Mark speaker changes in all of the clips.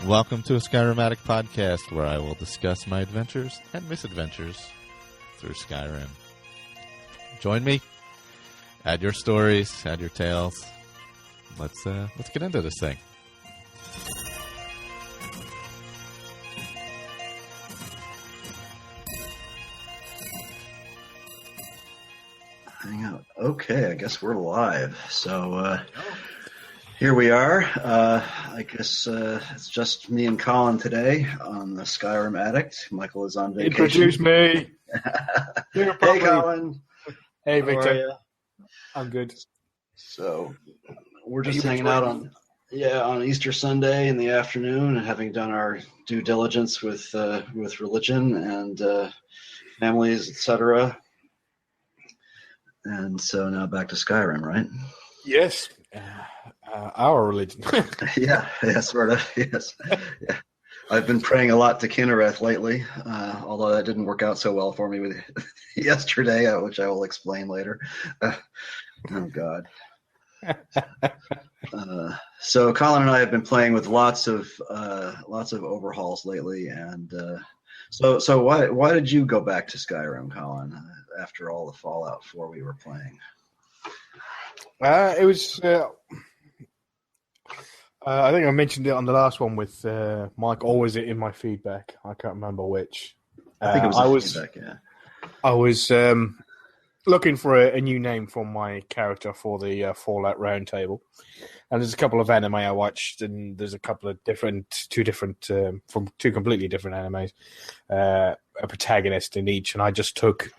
Speaker 1: Welcome to a Skyrim Addict podcast, where I will discuss my adventures and misadventures through Skyrim. Join me. Add your stories. Add your tales. Let's get into this thing.
Speaker 2: Hang out. Okay, I guess we're live. So here we are. I guess it's just me and Colin today on the Skyrim Addict. Michael is on vacation.
Speaker 3: Introduce me.
Speaker 2: Hey, Colin.
Speaker 3: Hey,
Speaker 2: How
Speaker 3: Victor.
Speaker 2: are you?
Speaker 3: I'm good.
Speaker 2: So we're just hanging out on Easter Sunday in the afternoon, and having done our due diligence with religion and families, etc. And so now back to Skyrim, right?
Speaker 3: Yes. Our religion.
Speaker 2: Yeah, sort of. Yes. Yeah. I've been praying a lot to Kinnereth lately, although that didn't work out so well for me with yesterday, which I will explain later. Oh God. So Colin and I have been playing with lots of overhauls lately, and so why did you go back to Skyrim, Colin, after all the Fallout 4 we were playing?
Speaker 3: It was. I think I mentioned it on the last one with Mike. Or was it in my feedback? I can't remember which.
Speaker 2: I think it was feedback. Yeah.
Speaker 3: I was looking for a new name for my character for the Fallout Roundtable, and there's a couple of anime I watched, and there's a couple of two from two completely different animes, a protagonist in each, and I just took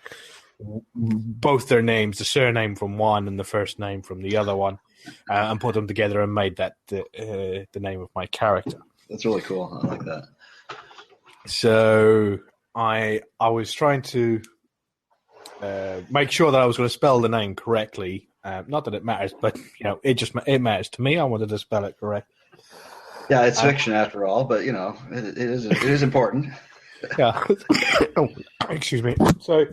Speaker 3: both their names, the surname from one and the first name from the other one, and put them together and made that the name of my character.
Speaker 2: That's really cool. I like that.
Speaker 3: So I was trying to make sure that I was going to spell the name correctly. Not that it matters, but it matters to me. I wanted to spell it correct.
Speaker 2: Yeah, it's fiction after all, but it is important.
Speaker 3: Yeah. Oh, excuse me. So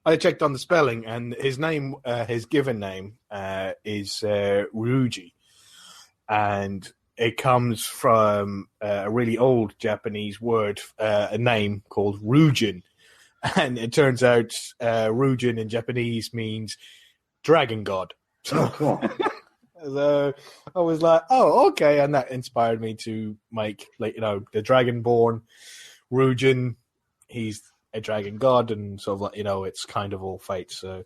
Speaker 3: I checked on the spelling, and his name, his given name, is Ryuji, and it comes from a really old Japanese word, a name called Ryujin, and it turns out Ryujin in Japanese means dragon god.
Speaker 2: Oh, cool.
Speaker 3: So I was like, oh, okay, and that inspired me to make, the Dragonborn Ryujin. He's a dragon god, and sort of it's kind of all fate. So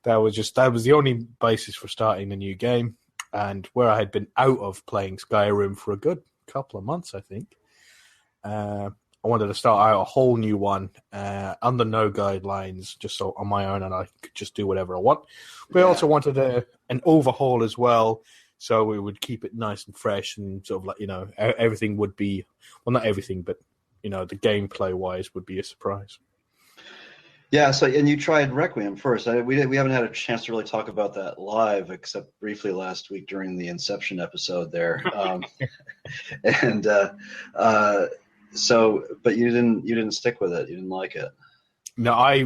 Speaker 3: that was the only basis for starting the new game, and where I had been out of playing Skyrim for a good couple of months, I think. I wanted to start out a whole new one under no guidelines, just so on my own, and I could just do whatever I want. But I also wanted an overhaul as well, so we would keep it nice and fresh, and sort of everything would be, well, not everything, but the gameplay wise would be a surprise.
Speaker 2: Yeah. So, and you tried Requiem first. We haven't had a chance to really talk about that live, except briefly last week during the Inception episode there. So, but you didn't stick with it. You didn't like it.
Speaker 3: No, I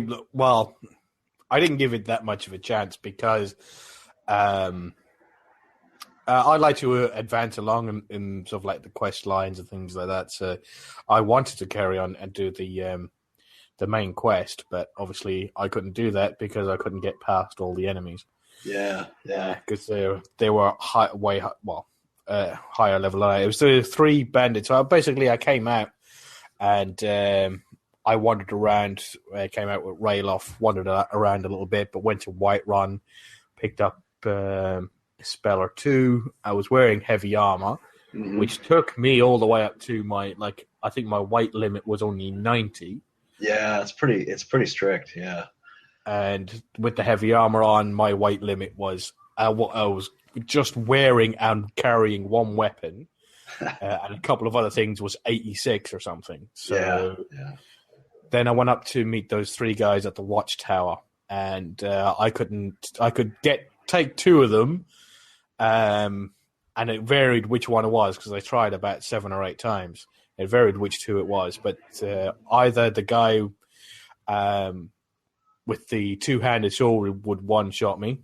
Speaker 3: didn't give it that much of a chance because I like to advance along in sort of the quest lines and things like that. So I wanted to carry on and do the main quest, but obviously I couldn't do that because I couldn't get past all the enemies.
Speaker 2: Yeah.
Speaker 3: Because they were higher level. It was the 3 bandits. So basically I came out and I wandered around. I came out with Rayloff, wandered around a little bit, but went to Whiterun, picked up a spell or two. I was wearing heavy armor, which took me all the way up to my, I think my weight limit was only 90.
Speaker 2: Yeah, it's pretty strict, yeah.
Speaker 3: And with the heavy armor on, my weight limit was, I was just wearing and carrying one weapon, and a couple of other things was 86 or something. So
Speaker 2: yeah.
Speaker 3: Then I went up to meet those 3 guys at the watchtower, and I could take 2 of them, and it varied which one it was because I tried about 7 or 8 times. It varied which 2 it was, but either the guy with the 2-handed sword would one-shot me,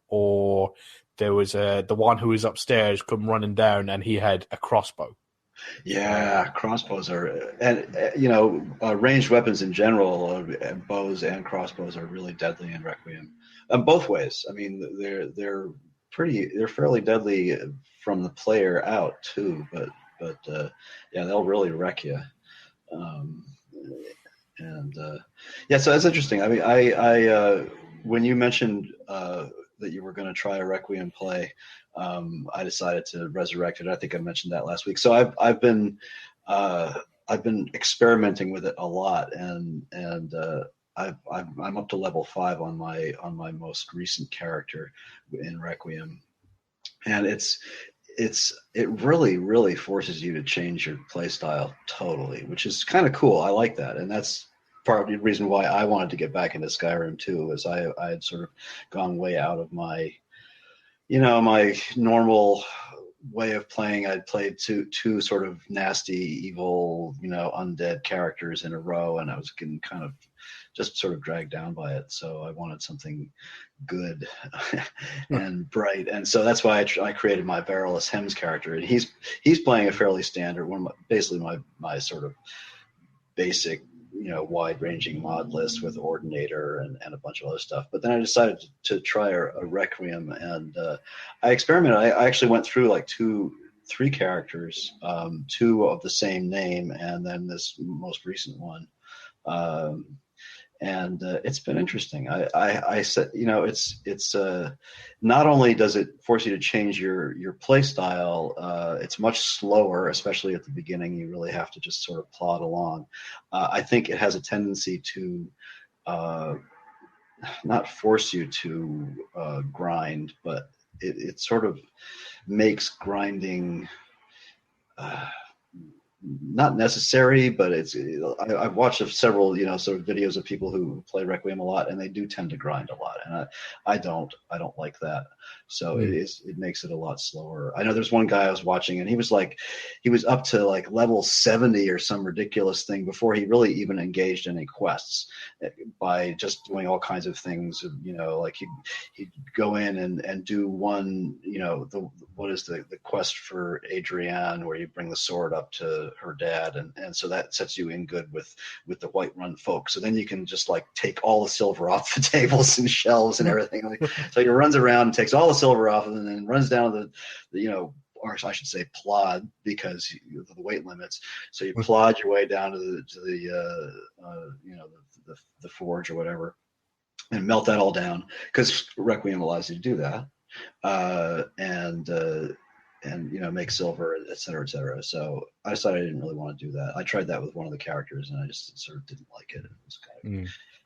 Speaker 3: or there was the one who was upstairs come running down, and he had a crossbow.
Speaker 2: Yeah, crossbows are, and ranged weapons in general, bows and crossbows are really deadly in Requiem, both ways. I mean, they're fairly deadly from the player out too, but yeah, they'll really wreck you. So that's interesting. I mean, I when you mentioned that you were going to try a Requiem play, I decided to resurrect it. I think I mentioned that last week. So I've been experimenting with it a lot, and I'm up to level 5 on my most recent character in Requiem, and it really forces you to change your play style totally, which is kind of cool. I like that, and that's part of the reason why I wanted to get back into Skyrim too. Is I had sort of gone way out of my normal way of playing. I'd played two sort of nasty, evil, undead characters in a row, and I was getting kind of just sort of dragged down by it. So I wanted something good and bright, and so that's why I created my Varylus Hems character, and he's playing a fairly standard one, basically my sort of basic wide-ranging mod list with Ordinator and a bunch of other stuff. But then I decided to try a Requiem, and I experimented. I actually went through like 3 characters, 2 of the same name, and then this most recent one. And it's been interesting. I said, it's not only does it force you to change your play style, it's much slower, especially at the beginning. You really have to just sort of plod along. I think it has a tendency to not force you to grind, but it sort of makes grinding not necessary, but I've watched several sort of videos of people who play Requiem a lot, and they do tend to grind a lot, and I don't like that. So it makes it a lot slower. I know there's one guy I was watching, and he was up to like level 70 or some ridiculous thing before he really even engaged in any quests, by just doing all kinds of things. Like he'd go in and do one, what is the quest for Adrienne, where you bring the sword up to her dad, and so that sets you in good with the Whiterun folk. So then you can just like take all the silver off the tables and shelves and everything. So he runs around and takes all the silver off, and then runs down the or I should say plod, because of the weight limits. So you plod your way down to the forge or whatever, and melt that all down, because Requiem allows you to do that, and make silver, et cetera, et cetera. So I decided I didn't really want to do that. I tried that with one of the characters, and I just sort of didn't like it. It was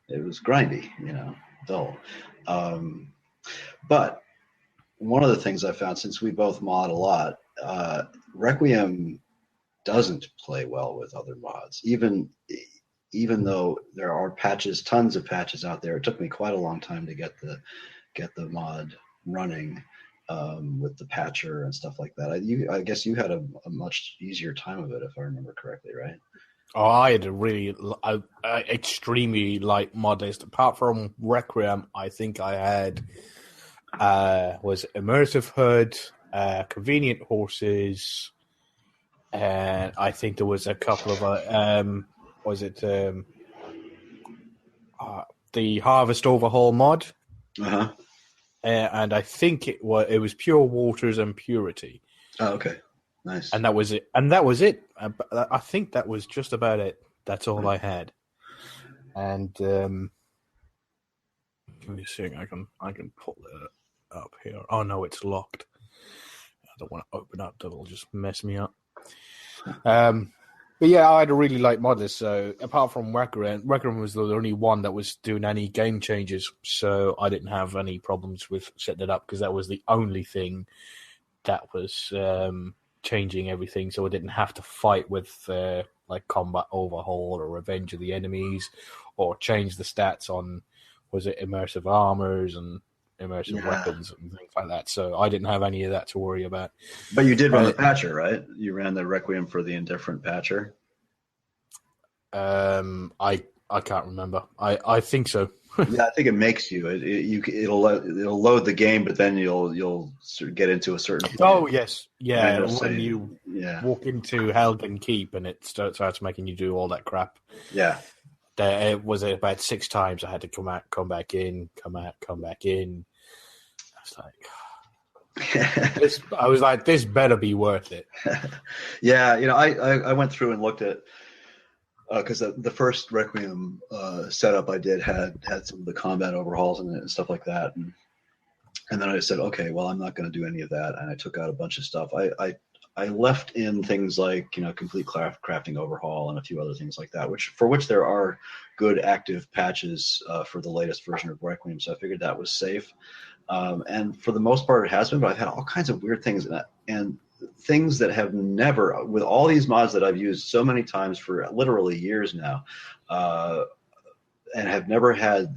Speaker 2: it was grindy, dull. But one of the things I found, since we both mod a lot, Requiem doesn't play well with other mods, even though there are tons of patches out there. It took me quite a long time to get the mod running, with the patcher and stuff like that. I guess you had a much easier time of it, if I remember correctly, right?
Speaker 3: Oh, I had a really extremely light mod list. Apart from Requiem, I think I had was Immersive Hood, Convenient Horses, and I think there was a couple of the Harvest Overhaul mod.
Speaker 2: Uh-huh.
Speaker 3: And I think it was Pure Waters and Purity.
Speaker 2: Oh, okay. Nice.
Speaker 3: And that was it. I think that was just about it. That's all I had. And give me a second. I can pull it up here. Oh no, it's locked. I don't want to open up. That'll just mess me up. But yeah, I had a really light mod list. So apart from Requiem was the only one that was doing any game changes. So I didn't have any problems with setting it up, because that was the only thing that was changing everything. So I didn't have to fight with like Combat Overhaul or Revenge of the Enemies, or change the stats on immersive armors and immersive weapons and things like that. So I didn't have any of that to worry about.
Speaker 2: But you did run the patcher, right? You ran the Requiem for the Indifferent patcher.
Speaker 3: I can't remember. I think so.
Speaker 2: Yeah, I think it makes you. It'll load the game, but then you'll sort of get into a certain point.
Speaker 3: Oh yes, yeah.
Speaker 2: it'll
Speaker 3: When
Speaker 2: say,
Speaker 3: you
Speaker 2: yeah,
Speaker 3: walk into Helgen Keep and it starts making you do all that crap.
Speaker 2: yeah.
Speaker 3: It was about 6 times I had to come out, come back in, come out, come back in. I was like, this better be worth it.
Speaker 2: Yeah, I went through and looked at because the first Requiem setup I did had some of the combat overhauls in it and stuff like that, and then I said, okay, well, I'm not going to do any of that, and I took out a bunch of stuff. I left in things like complete crafting overhaul and a few other things like that, for which there are good active patches for the latest version of Requiem. So I figured that was safe, and for the most part, it has been. But I've had all kinds of weird things and things that have never, with all these mods that I've used so many times for literally years now, and have never had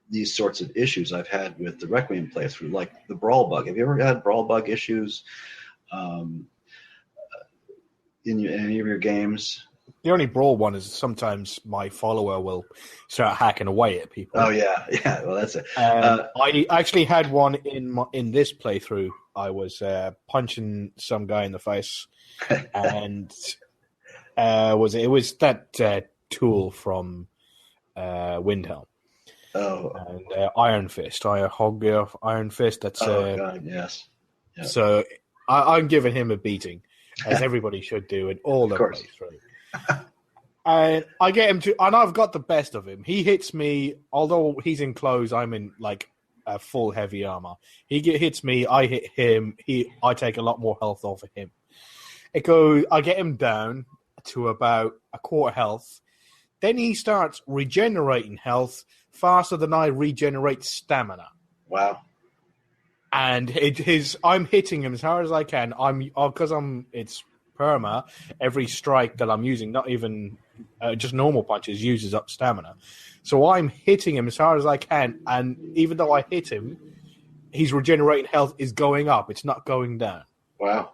Speaker 2: these sorts of issues I've had with the Requiem playthrough, like the brawl bug. Have you ever had brawl bug issues in any of your games?
Speaker 3: The only brawl one is sometimes my follower will start hacking away at people.
Speaker 2: Oh yeah. Well, that's it.
Speaker 3: I actually had one in this playthrough. I was punching some guy in the face, and it was that tool from Windhelm.
Speaker 2: Oh,
Speaker 3: and Iron Fist, Iron Fist. That's
Speaker 2: God, yes. Yep.
Speaker 3: So I'm giving him a beating, as everybody should do in all the playthrough. And I get him to, and I've got the best of him. He hits me, although he's in clothes. I'm in like full heavy armor. He hits me. I hit him. I take a lot more health off of him. I get him down to about a quarter health. Then he starts regenerating health faster than I regenerate stamina.
Speaker 2: Wow.
Speaker 3: And I'm hitting him as hard as I can. It's perma. Every strike that I'm using, not even just normal punches, uses up stamina. So I'm hitting him as hard as I can. And even though I hit him, his regenerating health is going up. It's not going down.
Speaker 2: Wow.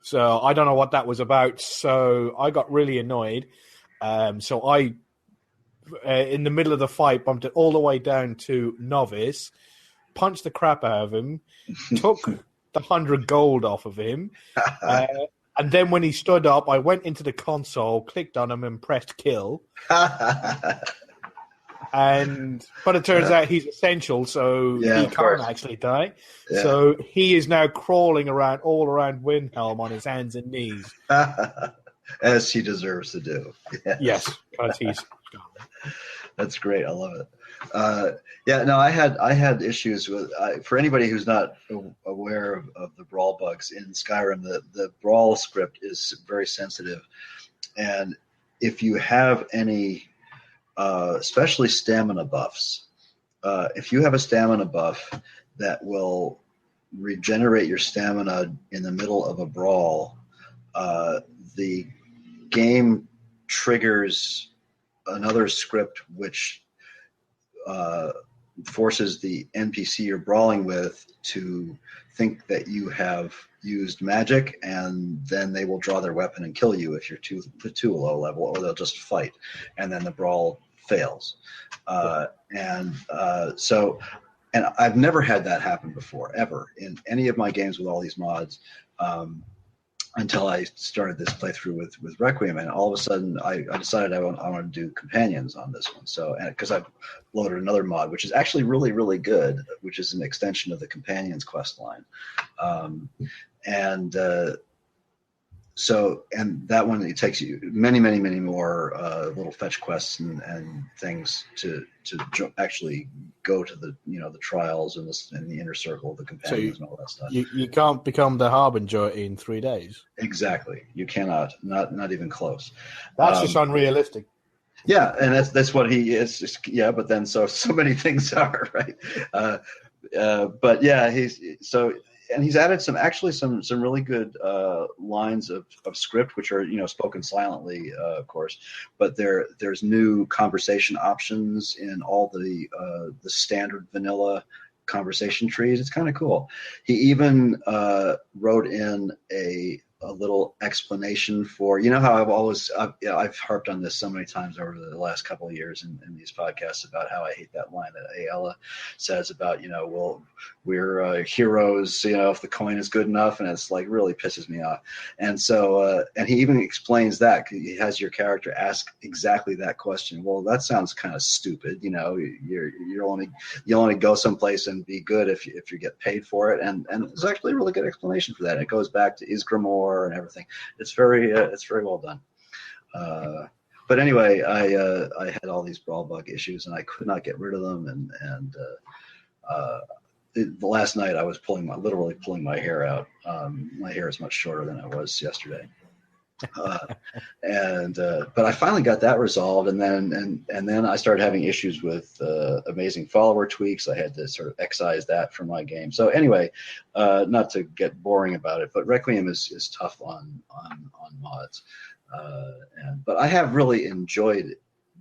Speaker 3: So I don't know what that was about. So I got really annoyed. So I, in the middle of the fight, bumped it all the way down to Novice, punched the crap out of him, took the 100 gold off of him, and then when he stood up, I went into the console, clicked on him, and pressed kill. But it turns out he's essential, so he can't actually die. Yeah. So he is now crawling all around Windhelm on his hands and knees.
Speaker 2: As he deserves to do.
Speaker 3: Yes, because he's.
Speaker 2: That's great. I love it. I had issues with. For anybody who's not aware of the brawl bugs in Skyrim, the brawl script is very sensitive, and if you have any, especially stamina buffs, if you have a stamina buff that will regenerate your stamina in the middle of a brawl, the game triggers another script which forces the NPC you're brawling with to think that you have used magic, and then they will draw their weapon and kill you if you're too low level, or they'll just fight, and then the brawl fails. And I've never had that happen before, ever, in any of my games with all these mods, until I started this playthrough with Requiem, and all of a sudden I decided I want to do companions on this one. So, because I've loaded another mod, which is actually really, really good, which is an extension of the companions quest line, and that one, it takes you many, many, many more little fetch quests and things to actually go to the the trials and the inner circle of the companions and all that stuff.
Speaker 3: You can't become the Harbinger in 3 days.
Speaker 2: Exactly, you cannot. Not even close.
Speaker 3: That's just unrealistic.
Speaker 2: Yeah, and that's what he is. Yeah, but then so many things are right. But yeah, he's added some really good lines of script, which are spoken silently, of course, but there's new conversation options in all the standard vanilla conversation trees. It's kind of cool. He even wrote in a a little explanation for, how I've harped on this so many times over the last couple of years in these podcasts about how I hate that line that Ayala says about, well, we're heroes, if the coin is good enough, and it's like really pisses me off. And so, and he even explains that he has your character ask exactly that question. Well, that sounds kind of stupid. You only go someplace and be good if you get paid for it. And there's actually a really good explanation for that. And it goes back to Isgramor and everything. It's very well done. But anyway, I had all these brawl bug issues and I could not get rid of them. The last night I was literally pulling my hair out. My hair is much shorter than it was yesterday. But I finally got that resolved, and then I started having issues with amazing follower tweaks. I had to sort of excise that from my game. So anyway, not to get boring about it, but Requiem is tough on mods. But I have really enjoyed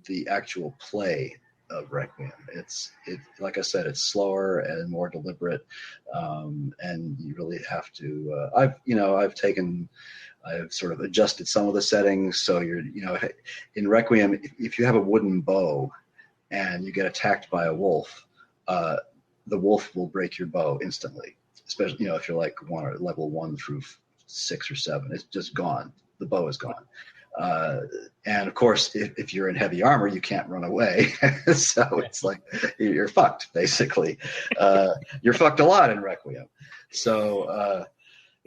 Speaker 2: the actual play of Requiem. It's like I said, it's slower and more deliberate, and you really have to. I've sort of adjusted some of the settings. So in Requiem, if you have a wooden bow and you get attacked by a wolf, the wolf will break your bow instantly. Especially, if you're like level 1 through 6 or 7, it's just gone. The bow is gone. And of course, if you're in heavy armor, you can't run away. So it's like you're fucked, basically. You're fucked a lot in Requiem. So.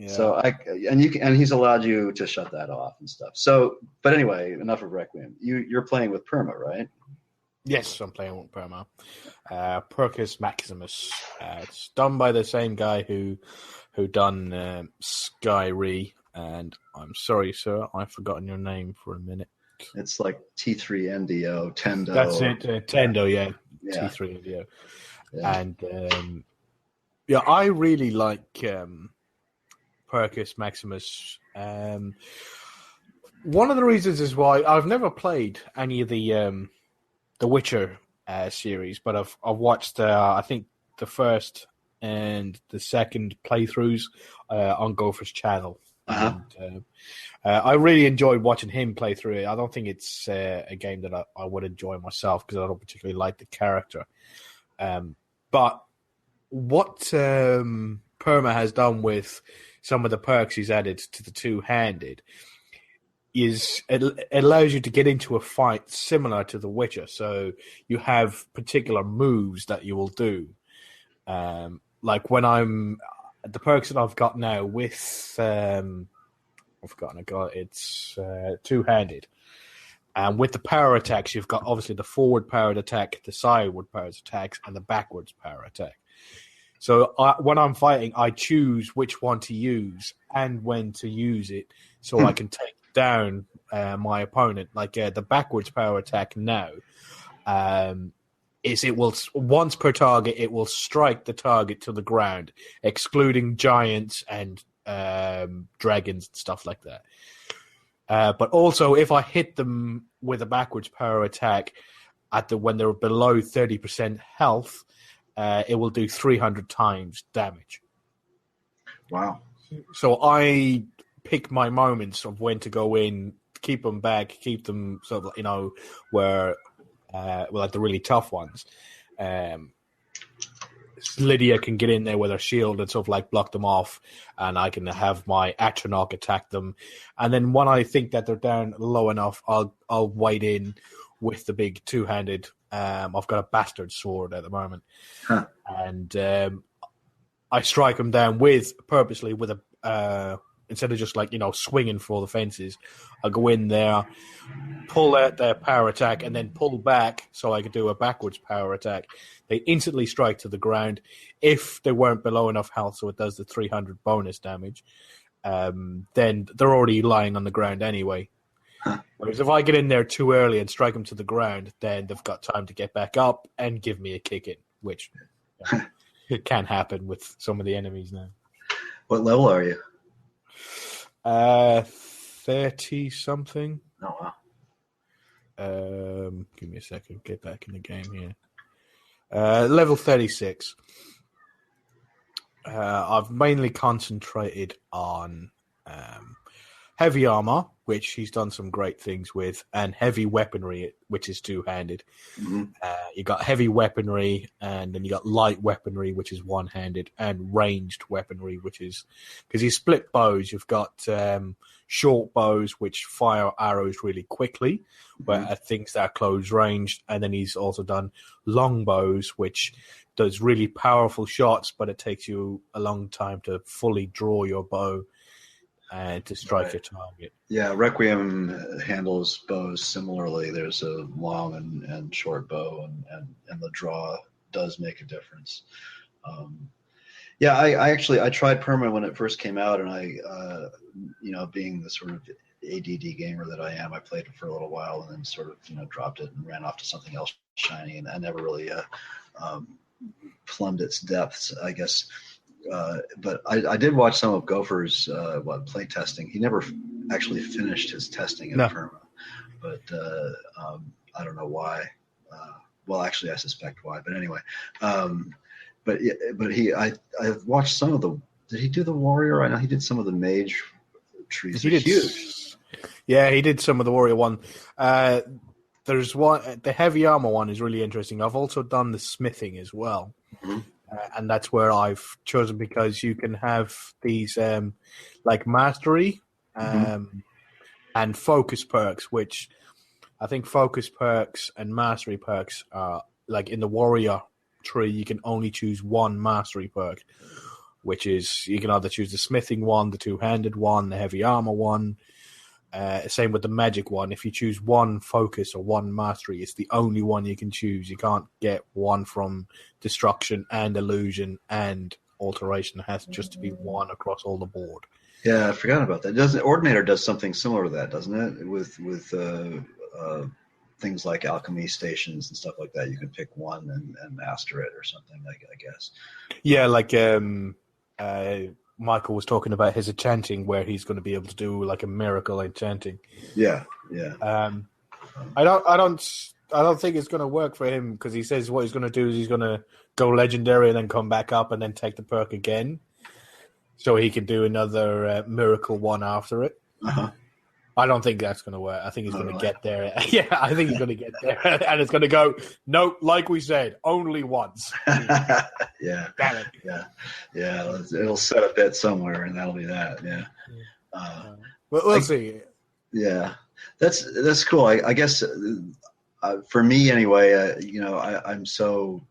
Speaker 2: Yeah. So and he's allowed you to shut that off and stuff. So, but anyway, enough of Requiem. You're playing with Perma, right?
Speaker 3: Yes, I'm playing with Perma. Percus Maximus. It's done by the same guy who done Skyrim. And I'm sorry, sir, I've forgotten your name for a minute.
Speaker 2: It's like T3NDO, Tendo.
Speaker 3: That's it, Tendo, yeah. T3NDO. Yeah. And I really like Percus Maximus. One of the reasons is why I've never played any of the Witcher series, but I've watched I think the first and the second playthroughs on Gopher's channel.
Speaker 2: Uh-huh.
Speaker 3: And, I really enjoyed watching him play through it. I don't think it's a game that I would enjoy myself because I don't particularly like the character. But what Perma has done with some of the perks he's added to the two-handed is it allows you to get into a fight similar to The Witcher. So you have particular moves that you will do. Like when the perks that I've got now with I've forgotten it's two-handed. And with the power attacks, you've got obviously the forward powered attack, the sideward powered attacks, and the backwards power attack. So when I'm fighting, I choose which one to use and when to use it, so I can take down my opponent. Like the backwards power attack now, is it will once per target it will strike the target to the ground, excluding giants and dragons and stuff like that. But also, if I hit them with a backwards power attack when they're below 30% health. It will do 300 times damage.
Speaker 2: Wow.
Speaker 3: So I pick my moments of when to go in, keep them back, keep them sort of, where, like the really tough ones. Lydia can get in there with her shield and sort of like block them off, and I can have my Atronach attack them. And then when I think that they're down low enough, I'll wade in with the big two-handed. I've got a bastard sword at the moment, and I strike them down purposely with a instead of just swinging for the fences. I go in there, pull out their power attack, and then pull back so I could do a backwards power attack. They instantly strike to the ground if they weren't below enough health, so it does the 300 bonus damage. Then they're already lying on the ground anyway. Whereas if I get in there too early and strike them to the ground, then they've got time to get back up and give me a kick in, which it can happen with some of the enemies now.
Speaker 2: What level are you?
Speaker 3: 30-something.
Speaker 2: Oh,
Speaker 3: wow. Give me a second. Get back in the game here. Level 36. I've mainly concentrated on heavy armor, which he's done some great things with, and heavy weaponry, which is two-handed.
Speaker 2: Mm-hmm.
Speaker 3: You got heavy weaponry, and then you got light weaponry, which is one-handed, and ranged weaponry, which is because you split bows. You've got short bows, which fire arrows really quickly, but things that are close ranged, and then he's also done long bows, which does really powerful shots, but it takes you a long time to fully draw your bow and to strike your target.
Speaker 2: Yeah, Requiem handles bows similarly. There's a long and short bow, and the draw does make a difference. I tried Perma when it first came out, and I, being the sort of ADD gamer that I am, I played it for a little while and then sort of, dropped it and ran off to something else shiny, and I never really plumbed its depths, I guess. But I did watch some of Gopher's play testing. He never actually finished his testing in Perma, but I don't know why. Well, actually, I suspect why. But anyway, I watched some of the. Did he do the warrior? I know he did some of the mage trees.
Speaker 3: He did
Speaker 2: huge.
Speaker 3: Yeah, he did some of the warrior one. There's one. The heavy armor one is really interesting. I've also done the smithing as well.
Speaker 2: Mm-hmm.
Speaker 3: And that's where I've chosen because you can have these like mastery and focus perks, which I think focus perks and mastery perks are like in the warrior tree. You can only choose one mastery perk, which is you can either choose the smithing one, the two-handed one, the heavy armor one. Same with the magic one. If you choose one focus or one mastery, it's the only one you can choose. You can't get one from destruction and illusion and alteration. It has just to be one across all the board.
Speaker 2: Yeah, I forgot about that. Ordinator does something similar to that, doesn't it? With things like alchemy stations and stuff like that. You can pick one and master it or something, I guess.
Speaker 3: Yeah, like Michael was talking about his enchanting, where he's going to be able to do like a miracle enchanting.
Speaker 2: Yeah.
Speaker 3: I don't think it's going to work for him because he says what he's going to do is he's going to go legendary and then come back up and then take the perk again, so he can do another miracle one after it.
Speaker 2: Uh-huh.
Speaker 3: I don't think that's going to work. I think he's going to get there. Yeah, I think he's going to get there, and it's going to go. No, like we said, only once.
Speaker 2: Yeah.
Speaker 3: Damn it.
Speaker 2: Yeah. It'll set a bit somewhere, and that'll be that. Yeah.
Speaker 3: But we'll see.
Speaker 2: Yeah, that's cool. I guess for me anyway, I'm so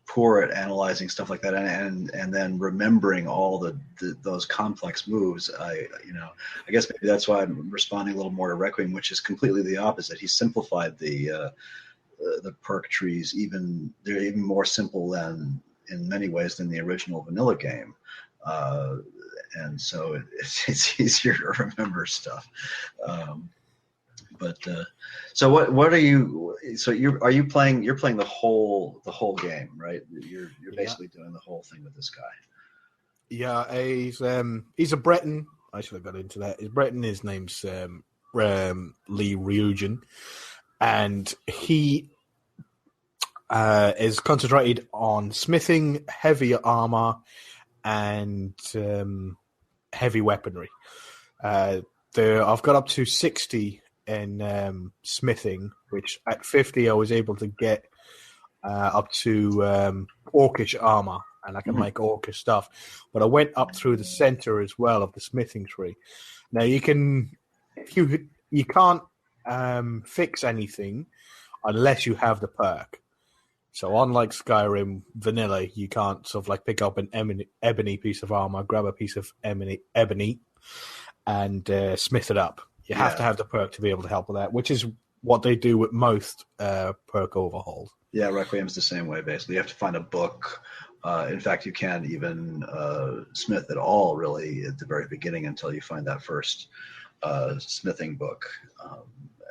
Speaker 2: poor at analyzing stuff like that and then remembering all those complex moves. I guess maybe that's why I'm responding a little more to Requiem, which is completely the opposite. He simplified the perk trees. They're even more simple than in many ways than the original vanilla game. And so it's easier to remember stuff. So what are you? So are you playing? You're playing the whole game, right? You're basically doing the whole thing with this guy.
Speaker 3: Yeah, he's a Breton. I should have got into that. He's Breton. His name's Lee Ryujin, and he is concentrated on smithing, heavy armor, and heavy weaponry. I've got up to 60 in smithing, which at 50 I was able to get up to orcish armor, and I can make orcish stuff. But I went up through the center as well of the smithing tree. Now you can't fix anything unless you have the perk. So unlike Skyrim Vanilla, you can't sort of like pick up an ebony piece of armor, grab a piece of ebony, and smith it up. You have to have the perk to be able to help with that, which is what they do with most perk overhauls.
Speaker 2: Yeah, Requiem's the same way, basically. You have to find a book. In fact, you can't even smith at all, really, at the very beginning until you find that first smithing book.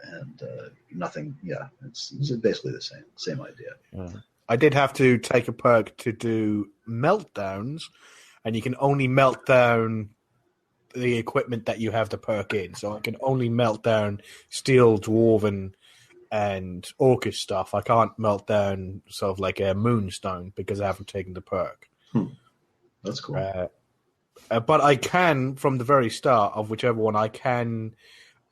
Speaker 2: And nothing, it's basically the same idea.
Speaker 3: Yeah. I did have to take a perk to do meltdowns, and you can only melt down the equipment that you have the perk in. So I can only melt down steel, dwarven, and orcish stuff. I can't melt down sort of like a moonstone because I haven't taken the perk.
Speaker 2: That's cool.
Speaker 3: But I can, from the very start of whichever one, I can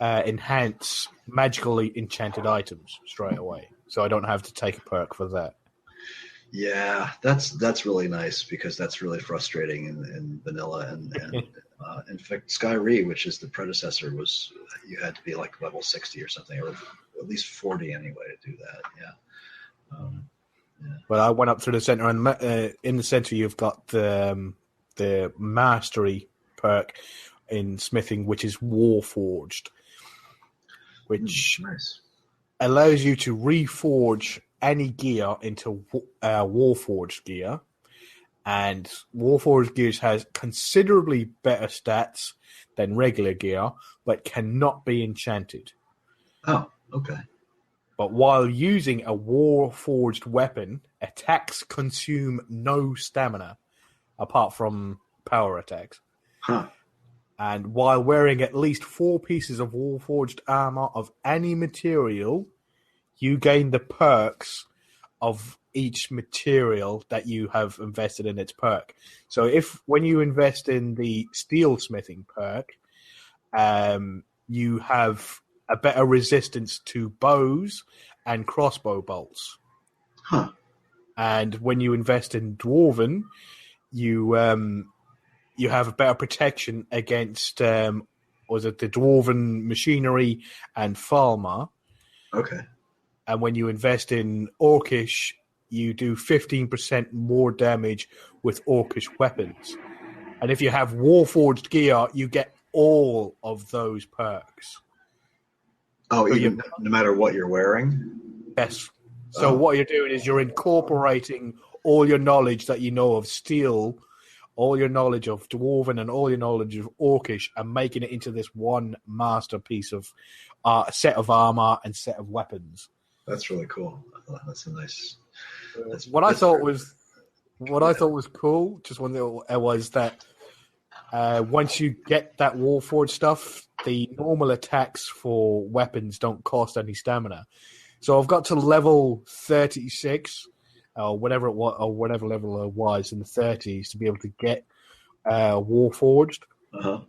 Speaker 3: enhance magically enchanted items straight away. So I don't have to take a perk for that.
Speaker 2: Yeah, that's really nice because that's really frustrating in vanilla and in fact Skyrim, which is the predecessor, was you had to be like level 60 or something, or at least 40 anyway to do that. Yeah.
Speaker 3: Well, I went up through the center, and in the center you've got the mastery perk in smithing, which is Warforged, which
Speaker 2: Nice.
Speaker 3: allows you to reforge any gear into Warforged gear. And Warforged gear has considerably better stats than regular gear, but cannot be enchanted.
Speaker 2: Oh, okay.
Speaker 3: But while using a Warforged weapon, attacks consume no stamina, apart from power attacks.
Speaker 2: Huh.
Speaker 3: And while wearing at least 4 pieces of Warforged armor of any material, you gain the perks of each material that you have invested in its perk. So when you invest in the steel smithing perk, you have a better resistance to bows and crossbow bolts.
Speaker 2: Huh.
Speaker 3: And when you invest in dwarven, you have a better protection against the dwarven machinery and farmer.
Speaker 2: Okay.
Speaker 3: And when you invest in orcish, you do 15% more damage with orcish weapons. And if you have Warforged gear, you get all of those perks.
Speaker 2: Oh,
Speaker 3: So
Speaker 2: even no matter what you're wearing?
Speaker 3: Yes. So what you're doing is you're incorporating all your knowledge that you know of steel, all your knowledge of dwarven, and all your knowledge of orcish, and making it into this one masterpiece of set of armor and set of weapons.
Speaker 2: That's really cool. That's a nice.
Speaker 3: What I thought was cool, just one thing was that once you get that Warforged stuff, the normal attacks for weapons don't cost any stamina. So I've got to level 36, or whatever it was, or whatever level it was in the 30s, to be able to get Warforged.
Speaker 2: Uh-huh.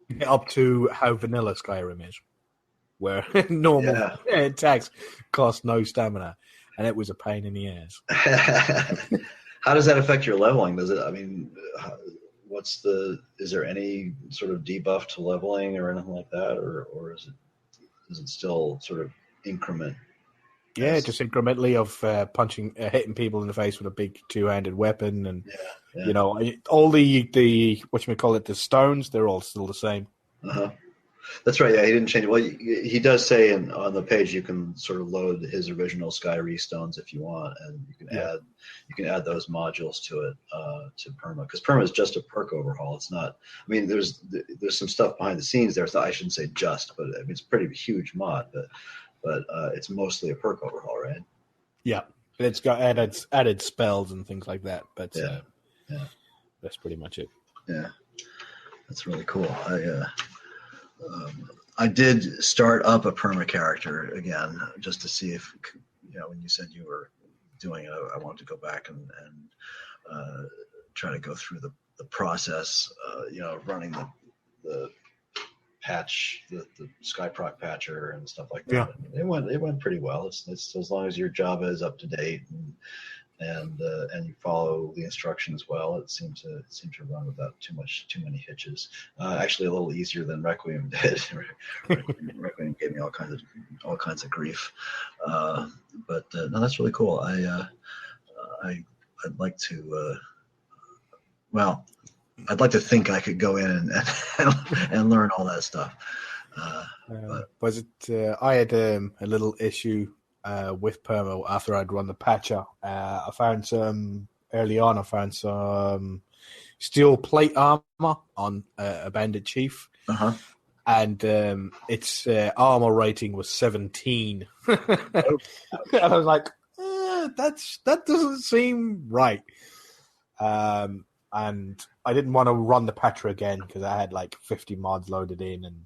Speaker 3: Get up to how vanilla Skyrim is, where normal attacks cost no stamina, and it was a pain in the ass.
Speaker 2: How does that affect your leveling? Does it? I mean, is there any sort of debuff to leveling or anything like that, or is it still sort of increment?
Speaker 3: Yeah, just incrementally of hitting people in the face with a big 2-handed weapon, and you know, all the the stones, they're all still the same.
Speaker 2: Uh-huh. That's right. Yeah, he didn't change it. Well, he does say on the page you can sort of load his original Skyrim stones if you want, and you can add those modules to it to perma, because perma is just a perk overhaul. It's not. I mean, there's some stuff behind the scenes there. So I shouldn't say just, but I mean, it's a pretty huge mod, but it's mostly a perk overhaul, right?
Speaker 3: Yeah, it's got added spells and things like that, but that's pretty much it.
Speaker 2: Yeah, that's really cool. I did start up a perma character again just to see if, when you said you were doing it, I wanted to go back and try to go through the process, running the patch, the Skyproc patcher and stuff like that. Yeah. It went pretty well. It's as long as your Java is up to date and you follow the instructions well, it seemed to run without too many hitches. Actually, a little easier than Requiem did. Requiem gave me all kinds of grief. But no, that's really cool. I'd like to. I'd like to think I could go in and learn all that stuff.
Speaker 3: I had a little issue with perma after I'd run the patcher. I found some steel plate armor on a bandit chief, and its armor rating was 17. And I was like, that doesn't seem right. And I didn't want to run the patcher again because I had like 50 mods loaded in, and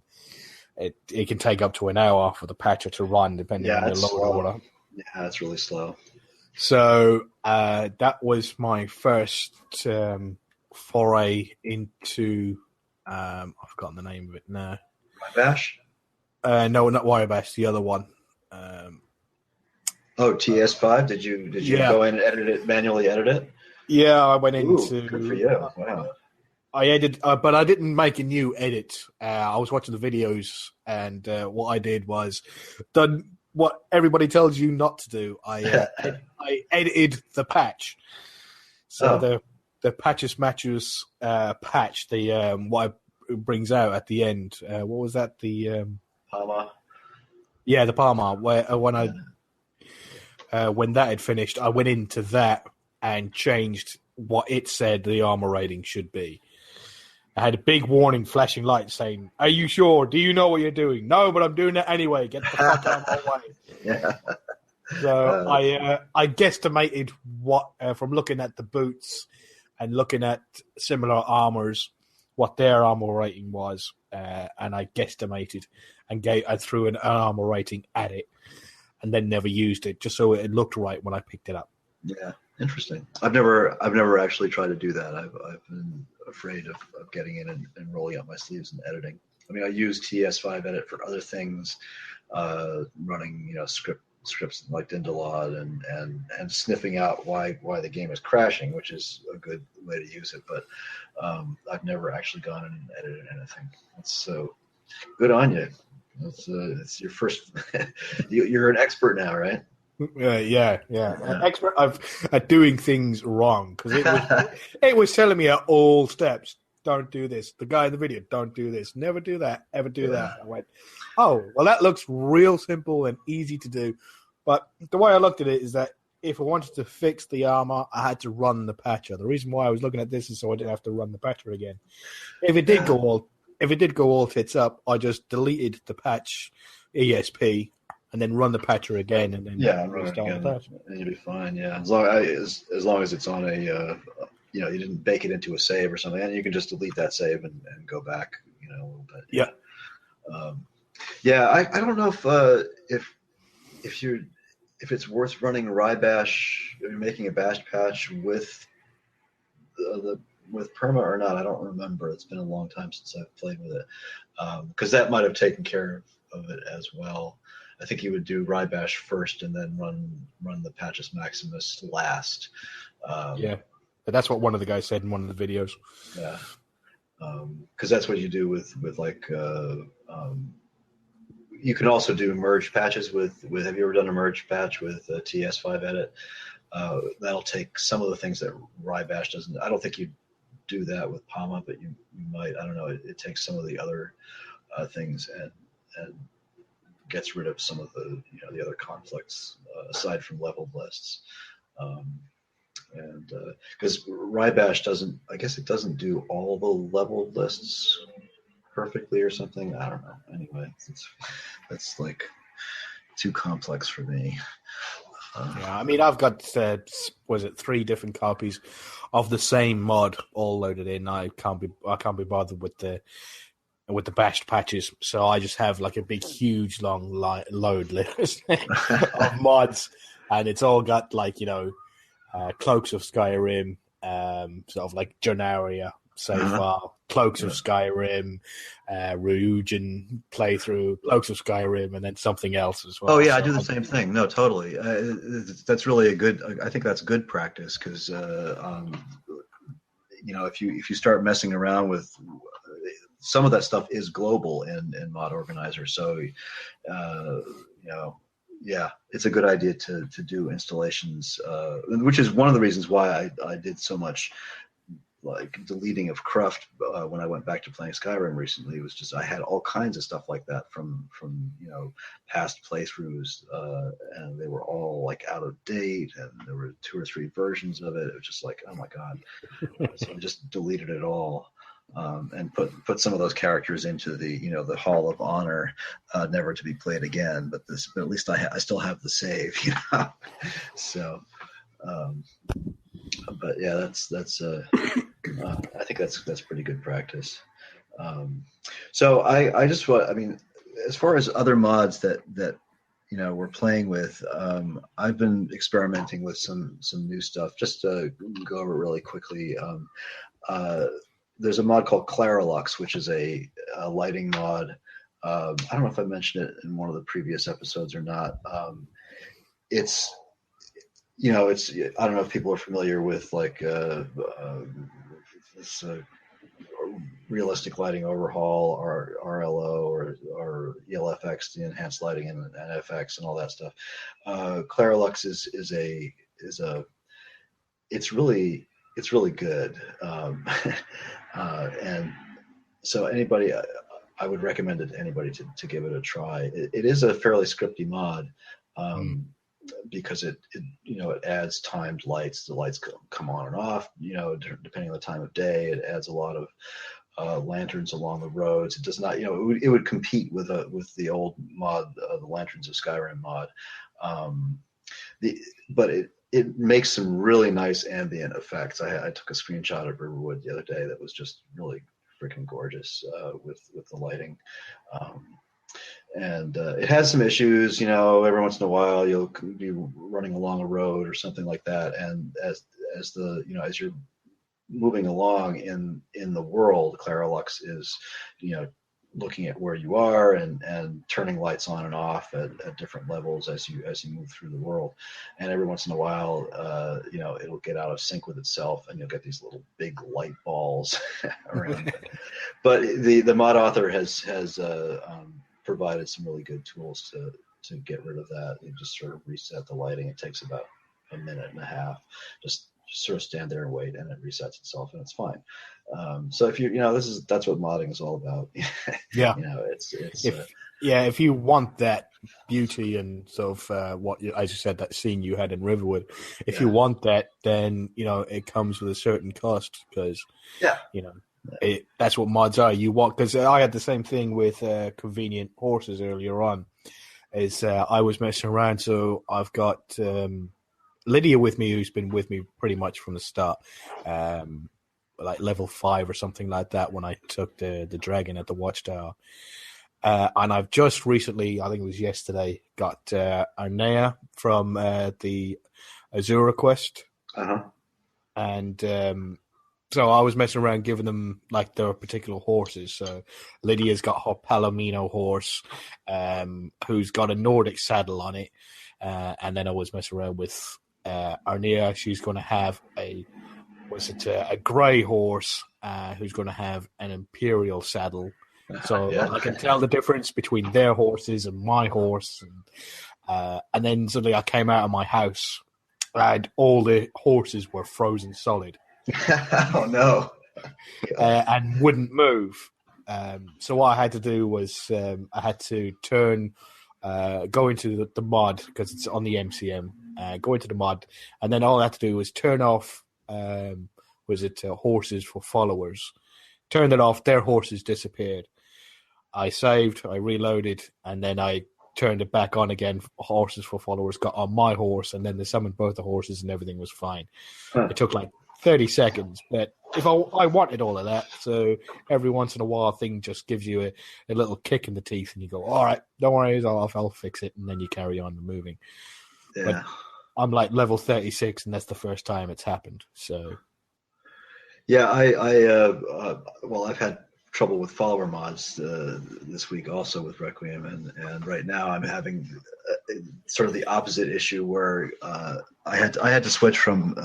Speaker 3: it can take up to an hour for the patcher to run depending on your load order.
Speaker 2: Yeah, it's really slow.
Speaker 3: So that was my first foray into I've forgotten the name of it now.
Speaker 2: Bash?
Speaker 3: No, not Wirebash, the other one.
Speaker 2: TS5. Did you go in and edit it, manually edit it?
Speaker 3: Yeah, I went
Speaker 2: Ooh,
Speaker 3: into.
Speaker 2: good for you. Wow.
Speaker 3: I edited, but I didn't make a new edit. I was watching the videos, and what I did was done what everybody tells you not to do. I edited the patch. So the patches matches patch, the what it brings out at the end. What was that? The
Speaker 2: Palma.
Speaker 3: Yeah, the Palma. Where when that had finished, I went into that and changed what it said the armor rating should be. I had a big warning flashing light saying, "Are you sure? Do you know what you're doing?" "No, but I'm doing it anyway. Get the fuck out of my way."
Speaker 2: Yeah.
Speaker 3: So I guesstimated what from looking at the boots and looking at similar armors, what their armor rating was, and I guesstimated and I threw an armor rating at it, and then never used it just so it looked right when I picked it up.
Speaker 2: Yeah, interesting. I've never actually tried to do that. I've been afraid of getting in and rolling up my sleeves and editing. I mean, I use TS5 Edit for other things, running scripts like Dindalod and sniffing out why the game is crashing, which is a good way to use it. But I've never actually gone in and edited anything. It's so good on you. It's your first. You're an expert now, right?
Speaker 3: Yeah. An expert at doing things wrong, because it was telling me at all steps, don't do this. The guy in the video, don't do this. Never do that. Ever do that. I went, oh, well, that looks real simple and easy to do. But the way I looked at it is that if I wanted to fix the armor, I had to run the patcher. The reason why I was looking at this is so I didn't have to run the patcher again. If it did go all tits up, I just deleted the patch ESP and then run the patcher again, and then restart the patch.
Speaker 2: And you'll be fine. Yeah, as long as it's on a you didn't bake it into a save or something, and you can just delete that save and go back a little bit.
Speaker 3: Yeah.
Speaker 2: I don't know if it's worth running Rybash, making a bash patch with with perma or not. I don't remember. It's been a long time since I've played with it, because that might have taken care of it as well. I think you would do Rybash first and then run the Patches Maximus last.
Speaker 3: But that's what one of the guys said in one of the videos.
Speaker 2: Yeah, because that's what you do with like. You can also do merge patches with. Have you ever done a merge patch with TS5 Edit? That'll take some of the things that Rybash doesn't. I don't think you do that with Palma, but you might. I don't know. It takes some of the other things and gets rid of some of the the other conflicts aside from leveled lists. And because Rybash doesn't, I guess it doesn't do all the leveled lists perfectly or something. I don't know. Anyway, that's like too complex for me.
Speaker 3: I mean, I've got 3 different copies of the same mod all loaded in. I can't be bothered with the bashed patches, so I just have like a big, huge, long load list of mods, and it's all got like Cloaks of Skyrim, sort of like Jonaria so far, Cloaks of Skyrim, Ryujin playthrough, Cloaks of Skyrim, and then something else as well.
Speaker 2: Oh yeah, I do the same thing. No, totally. That's really I think that's good practice, because if you start messing around with some of that stuff is global in Mod Organizer, so yeah, it's a good idea to do installations, which is one of the reasons why I did so much like deleting of Cruft when I went back to playing Skyrim recently. It was just I had all kinds of stuff like that from past playthroughs, and they were all like out of date, and there were 2 or 3 versions of it. It was just like, oh my god. So I just deleted it all. And put some of those characters into the the Hall of Honor, never to be played again. But at least I still have the save, So, but yeah, that's I think that's pretty good practice. So I just want, I mean, as far as other mods that we're playing with, I've been experimenting with some new stuff. Just to go over it really quickly, there's a mod called Claralux, which is a lighting mod. I don't know if I mentioned it in one of the previous episodes or not. It's I don't know if people are familiar with like this realistic lighting overhaul, or RLO, or ELFX, the enhanced lighting, and NFX and all that stuff. Claralux is it's really good, and so anybody, I would recommend it to anybody to give it a try. It is a fairly scripty mod. Because it adds timed lights. The lights come on and off, depending on the time of day. It adds a lot of lanterns along the roads. It does not, it would compete with the old mod, the Lanterns of Skyrim mod. But it makes some really nice ambient effects. I took a screenshot of Riverwood the other day that was just really freaking gorgeous with the lighting. And it has some issues, every once in a while you'll be running along a road or something like that, and as you're moving along in the world, Claralux is looking at where you are and turning lights on and off at different levels as you move through the world. And every once in a while it'll get out of sync with itself, and you'll get these little big light balls around it. But the mod author has provided some really good tools to get rid of that. You just sort of reset the lighting. It takes about a minute and a half. Just sort of stand there and wait, and it resets itself, and it's fine. So if that's what modding is all about.
Speaker 3: Yeah.
Speaker 2: It's
Speaker 3: if you want that beauty and sort of as you said, that scene you had in Riverwood, if you want that, then it comes with a certain cost, because that's what mods are. You want, because I had the same thing with convenient horses earlier on. I was messing around, so I've got Lydia with me, who's been with me pretty much from the start, like level 5 or something like that when I took the dragon at the Watchtower. And I've just recently, I think it was yesterday, got Arnea from the Azura quest.
Speaker 2: Uh-huh.
Speaker 3: And so I was messing around giving them like their particular horses. So Lydia's got her Palomino horse, who's got a Nordic saddle on it. And then I was messing around with Arnea. She's going to have a grey horse who's going to have an Imperial saddle. So I can tell the difference between their horses and my horse. And then suddenly I came out of my house and all the horses were frozen solid.
Speaker 2: Oh no!
Speaker 3: And wouldn't move. So what I had to do was I had to go into the mod, because it's on the MCM. Go into the mod, and then all I had to do was turn off. Horses for followers? Turned it off. Their horses disappeared. I saved. I reloaded, and then I turned it back on again. Horses for followers got on my horse, and then they summoned both the horses, and everything was fine. It took like 30 seconds, but if I wanted all of that, so every once in a while, thing just gives you a little kick in the teeth, and you go, "All right, don't worry, I'll fix it," and then you carry on moving.
Speaker 2: Yeah.
Speaker 3: But I'm like level 36, and that's the first time it's happened. So,
Speaker 2: yeah, I've had trouble with follower mods this week, also with Requiem, and right now I'm having sort of the opposite issue where I had to switch from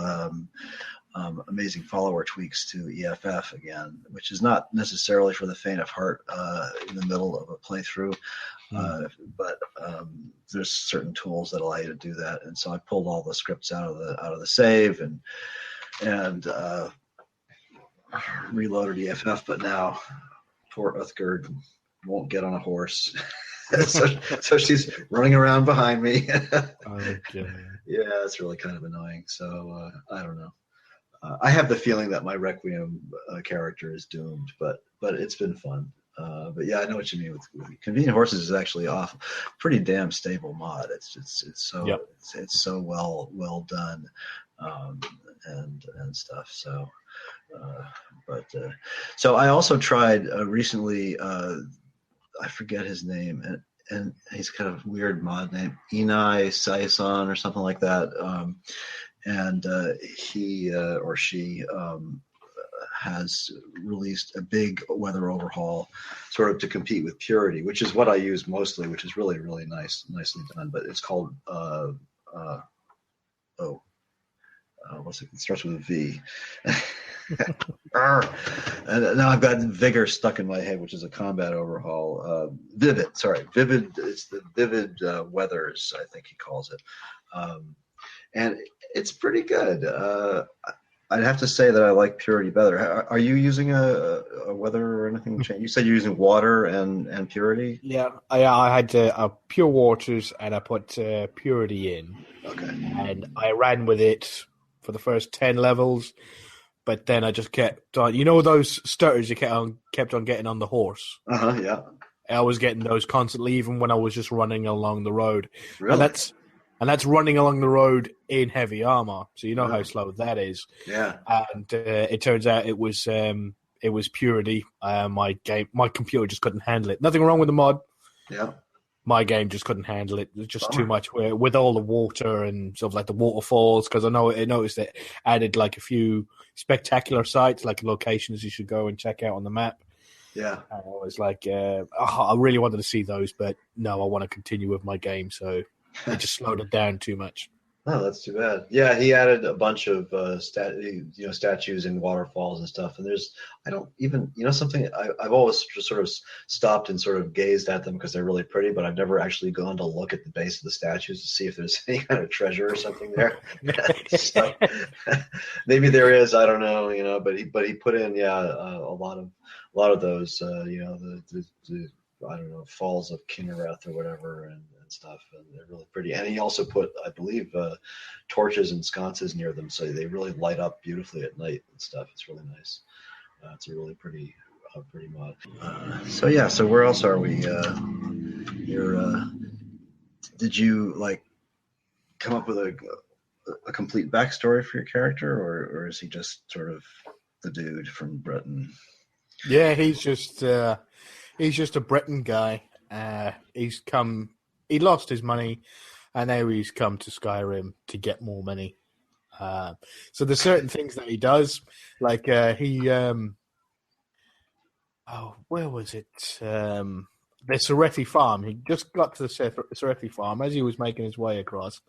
Speaker 2: amazing follower tweaks to EFF again, which is not necessarily for the faint of heart in the middle of a playthrough. But there's certain tools that allow you to do that, and so I pulled all the scripts out of the save and reloaded EFF. But now poor Uthgerd won't get on a horse, so she's running around behind me.
Speaker 3: okay.
Speaker 2: Yeah, it's really kind of annoying. So I don't know. I have the feeling that my Requiem character is doomed, but it's been fun. But yeah, I know what you mean with Convenient Horses is actually off pretty damn stable mod. It's so well done and stuff. So so I also tried recently. I forget his name, and he's kind of weird mod name, Inai Saison or something like that. And he or she has released a big weather overhaul, sort of to compete with Purity, which is what I use mostly, which is really, really nicely done. But it's called what's it? It starts with a V. And now I've got Vigor stuck in my head, which is a combat overhaul. Vivid. It's the Vivid Weathers, I think he calls it. And it's pretty good. I'd have to say that I like Purity better. Are you using a weather or anything? You said you're using water and Purity?
Speaker 3: Yeah, I had Pure Waters, and I put Purity in.
Speaker 2: Okay.
Speaker 3: And I ran with it for the first 10 levels, but then I just kept on. You know those stutters you kept on getting on the horse?
Speaker 2: Yeah.
Speaker 3: I was getting those constantly, even when I was just running along the road.
Speaker 2: Really?
Speaker 3: And that's running along the road in heavy armor, so you know how slow that is.
Speaker 2: Yeah.
Speaker 3: And it turns out it was Purity. My computer just couldn't handle it. Nothing wrong with the mod.
Speaker 2: Yeah.
Speaker 3: My game just couldn't handle it. It was just too much with all the water and sort of like the waterfalls, because I noticed it added like a few spectacular sites, like locations you should go and check out on the map.
Speaker 2: Yeah.
Speaker 3: And I was like, I really wanted to see those, but no, I want to continue with my game, so it just slowed it down too much.
Speaker 2: Oh, that's too bad. Yeah, he added a bunch of statues and waterfalls and stuff. And I don't even, something I've always just sort of stopped and sort of gazed at them because they're really pretty, but I've never actually gone to look at the base of the statues to see if there's any kind of treasure or something there. So, maybe there is, I don't know, but he put in a lot of those the I don't know, falls of Kinnereth or whatever and stuff, and they're really pretty. And he also put, I believe, torches and sconces near them, so they really light up beautifully at night and stuff. It's really nice. It's a really pretty mod. So where else are we? Did you come up with a complete backstory for your character, or is he just sort of the dude from Britain?
Speaker 3: Yeah, he's just a Breton guy. He lost his money, and now he's come to Skyrim to get more money. So there's certain things that he does, like where was it? The Serethi farm. He just got to the Serethi farm as he was making his way across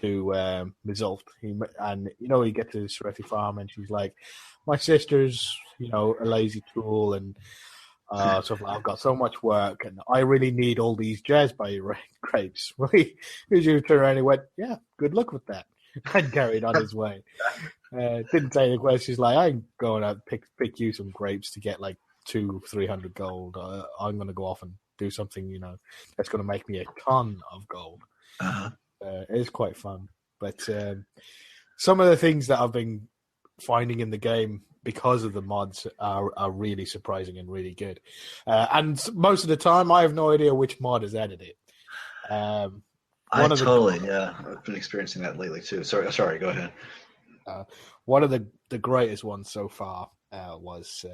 Speaker 3: to Mizult. He gets to the Serethi farm, and she's like, "My sister's, a lazy tool, and." I've got so much work, and I really need all these jazzberry grapes. He turned around and he went, "Yeah, good luck with that," and carried on his way. Didn't say any questions. He's like, "I'm going to pick you some grapes to get like 200-300 gold. I'm going to go off and do something, that's going to make me a ton of gold."
Speaker 2: Uh-huh.
Speaker 3: It's quite fun, but some of the things that I've been finding in the game, because of the mods, are really surprising and really good. And most of the time, I have no idea which mod has added it. I've been experiencing that lately too. Sorry, go ahead. One of the greatest ones so far was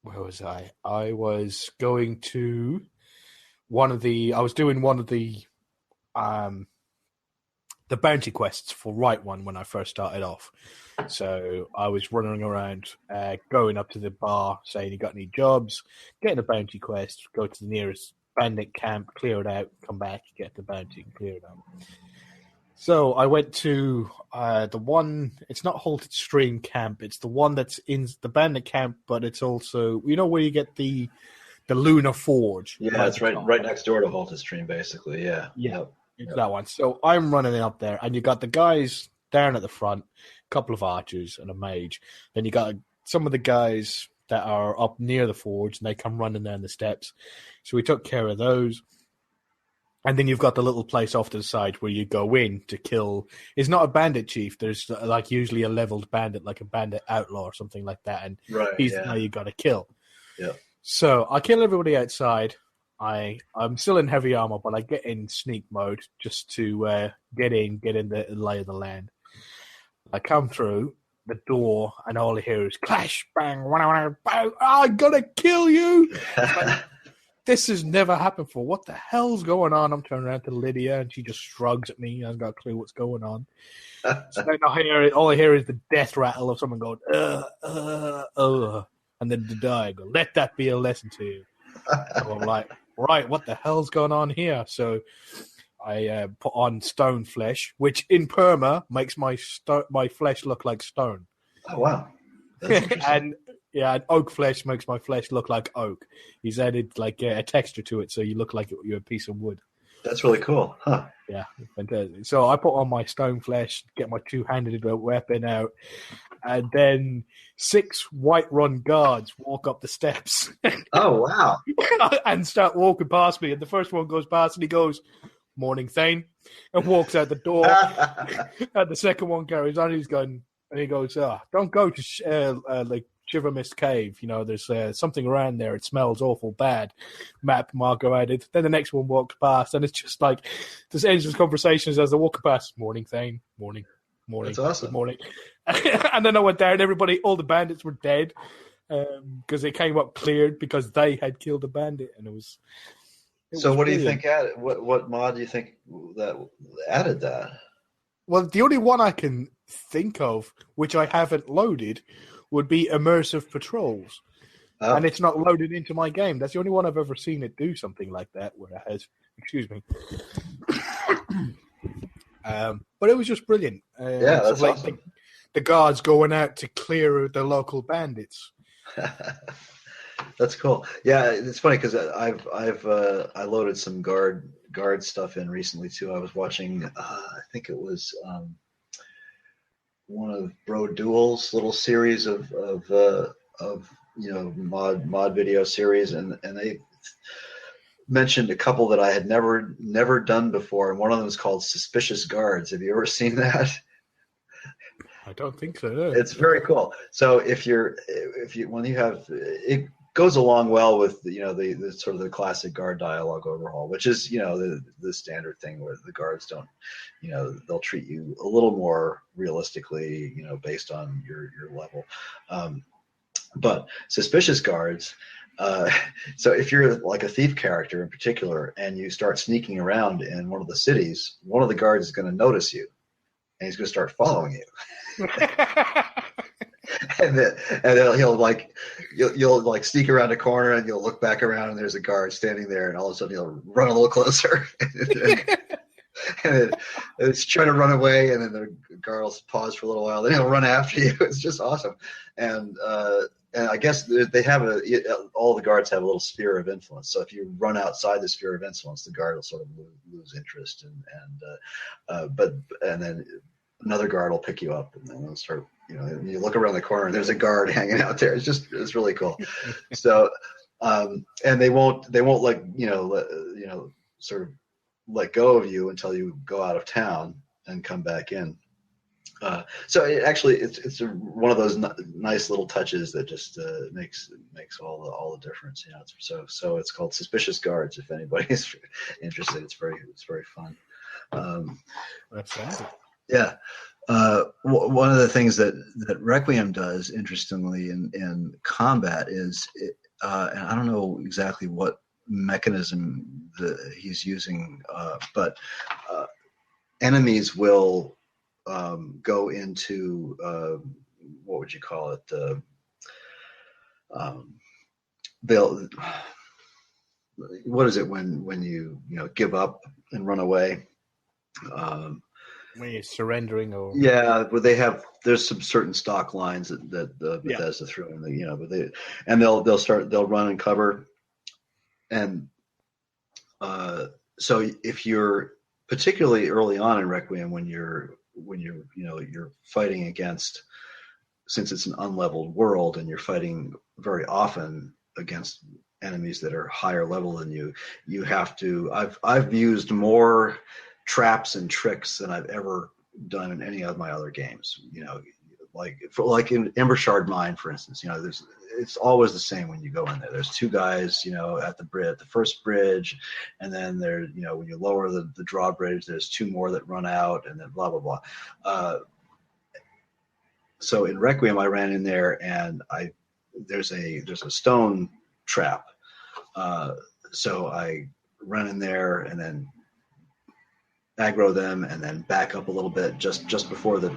Speaker 3: where was I? I was going to I was doing one of the bounty quests for Right One when I first started off. So I was running around, going up to the bar, saying, "You got any jobs?" Getting a bounty quest, go to the nearest bandit camp, clear it out, come back, get the bounty, and clear it out. So I went to the one. It's not Halted Stream camp. It's the one that's in the bandit camp, but it's also where you get the Lunar Forge.
Speaker 2: Yeah, it's right next door to Halted Stream, basically. Yeah.
Speaker 3: Yep. It's that one. So I'm running up there, and you got the guys down at the front, a couple of archers and a mage. Then you got some of the guys that are up near the forge, and they come running down the steps. So we took care of those. And then you've got the little place off to the side where you go in to kill. It's not a bandit chief. There's usually a leveled bandit, like a bandit outlaw or something like that. And he's the guy you got to kill.
Speaker 2: Yeah.
Speaker 3: So I kill everybody outside. I'm still in heavy armor, but I get in sneak mode just to get in the lay of the land. I come through the door, and all I hear is clash, bang, bang. I'm gonna kill you. this has never happened before. What the hell's going on? I'm turning around to Lydia, and she just shrugs at me. I haven't got a clue what's going on. So then all I hear is the death rattle of someone going, and then the die. I go, let that be a lesson to you. So I'm like, right, what the hell's going on here? So I put on stone flesh, which in perma makes my flesh look like stone.
Speaker 2: Oh, wow. That's interesting.
Speaker 3: And oak flesh makes my flesh look like oak. He's added like a texture to it, so you look like you're a piece of wood.
Speaker 2: That's really cool, huh?
Speaker 3: Yeah, fantastic. So I put on my stone flesh, get my two-handed weapon out, and then 6 Whiterun guards walk up the steps.
Speaker 2: Oh, wow.
Speaker 3: And start walking past me. And the first one goes past and he goes, "Morning, Thane," and walks out the door. And the second one carries on. He's going, and he goes, "Don't go to like Shivermist Cave. You know, there's something around there. It smells awful bad." Map marker added. Then the next one walked past, and it's just like this endless conversations as they walk past. "Morning, Thane. Morning.
Speaker 2: That's awesome.
Speaker 3: Good morning." And then I went down. All the bandits were dead because they came up cleared because they had killed a bandit, and it was.
Speaker 2: So what do you think added? What mod do you think that added that?
Speaker 3: Well, the only one I can think of, which I haven't loaded, would be immersive patrols.
Speaker 2: Oh.
Speaker 3: And it's not loaded into my game. That's the only one I've ever seen it do something like that, where it has, excuse me. But it was just brilliant.
Speaker 2: Yeah, that's
Speaker 3: like
Speaker 2: awesome.
Speaker 3: The guards going out to clear the local bandits.
Speaker 2: That's cool. Yeah, it's funny because I loaded some guard stuff in recently too. I was watching, I think it was one of Bro Duel's little series of mod video series, and they mentioned a couple that I had never done before, and one of them is called Suspicious Guards. Have you ever seen that?
Speaker 3: I don't think so. No.
Speaker 2: It's very cool. So when you have it goes along well with the sort of the classic guard dialogue overhaul, which is the standard thing where the guards don't they'll treat you a little more realistically based on your level. But Suspicious Guards. So if you're like a thief character in particular and you start sneaking around in one of the cities, one of the guards is going to notice you and he's going to start following you. and then he'll you'll like sneak around a corner and you'll look back around and there's a guard standing there, and all of a sudden he'll run a little closer and it's trying to run away, and then the guard will pause for a little while, then he'll run after you. It's just awesome. And I guess they have all the guards have a little sphere of influence. So if you run outside the sphere of influence, the guard will sort of lose interest, and then another guard will pick you up, and then they'll start. You look around the corner, and there's a guard hanging out there. It's really cool. So, and they won't sort of let go of you until you go out of town and come back in. So it's one of those nice little touches that just makes all the difference. So it's called Suspicious Guards. If anybody's interested, it's very fun.
Speaker 3: That's right.
Speaker 2: Yeah. One of the things that Requiem does, interestingly, in combat is, and I don't know exactly what mechanism he's using, but enemies will go into what would you call it? They'll. What is it when you give up and run away?
Speaker 3: When you're surrendering, or
Speaker 2: but there's some certain stock lines that Bethesda threw in they'll run and cover, and so if you're particularly early on in Requiem when you're fighting against, since it's an unleveled world and you're fighting very often against enemies that are higher level than you have to. I've used more traps and tricks than I've ever done in any of my other games. Like in Embershard Mine, for instance, it's always the same when you go in there. There's 2 guys, at the first bridge, and then there, when you lower the drawbridge, there's 2 more that run out, and then blah blah blah. So in Requiem, I ran in there, and there's a stone trap. so I run in there and then aggro them and then back up a little bit just before the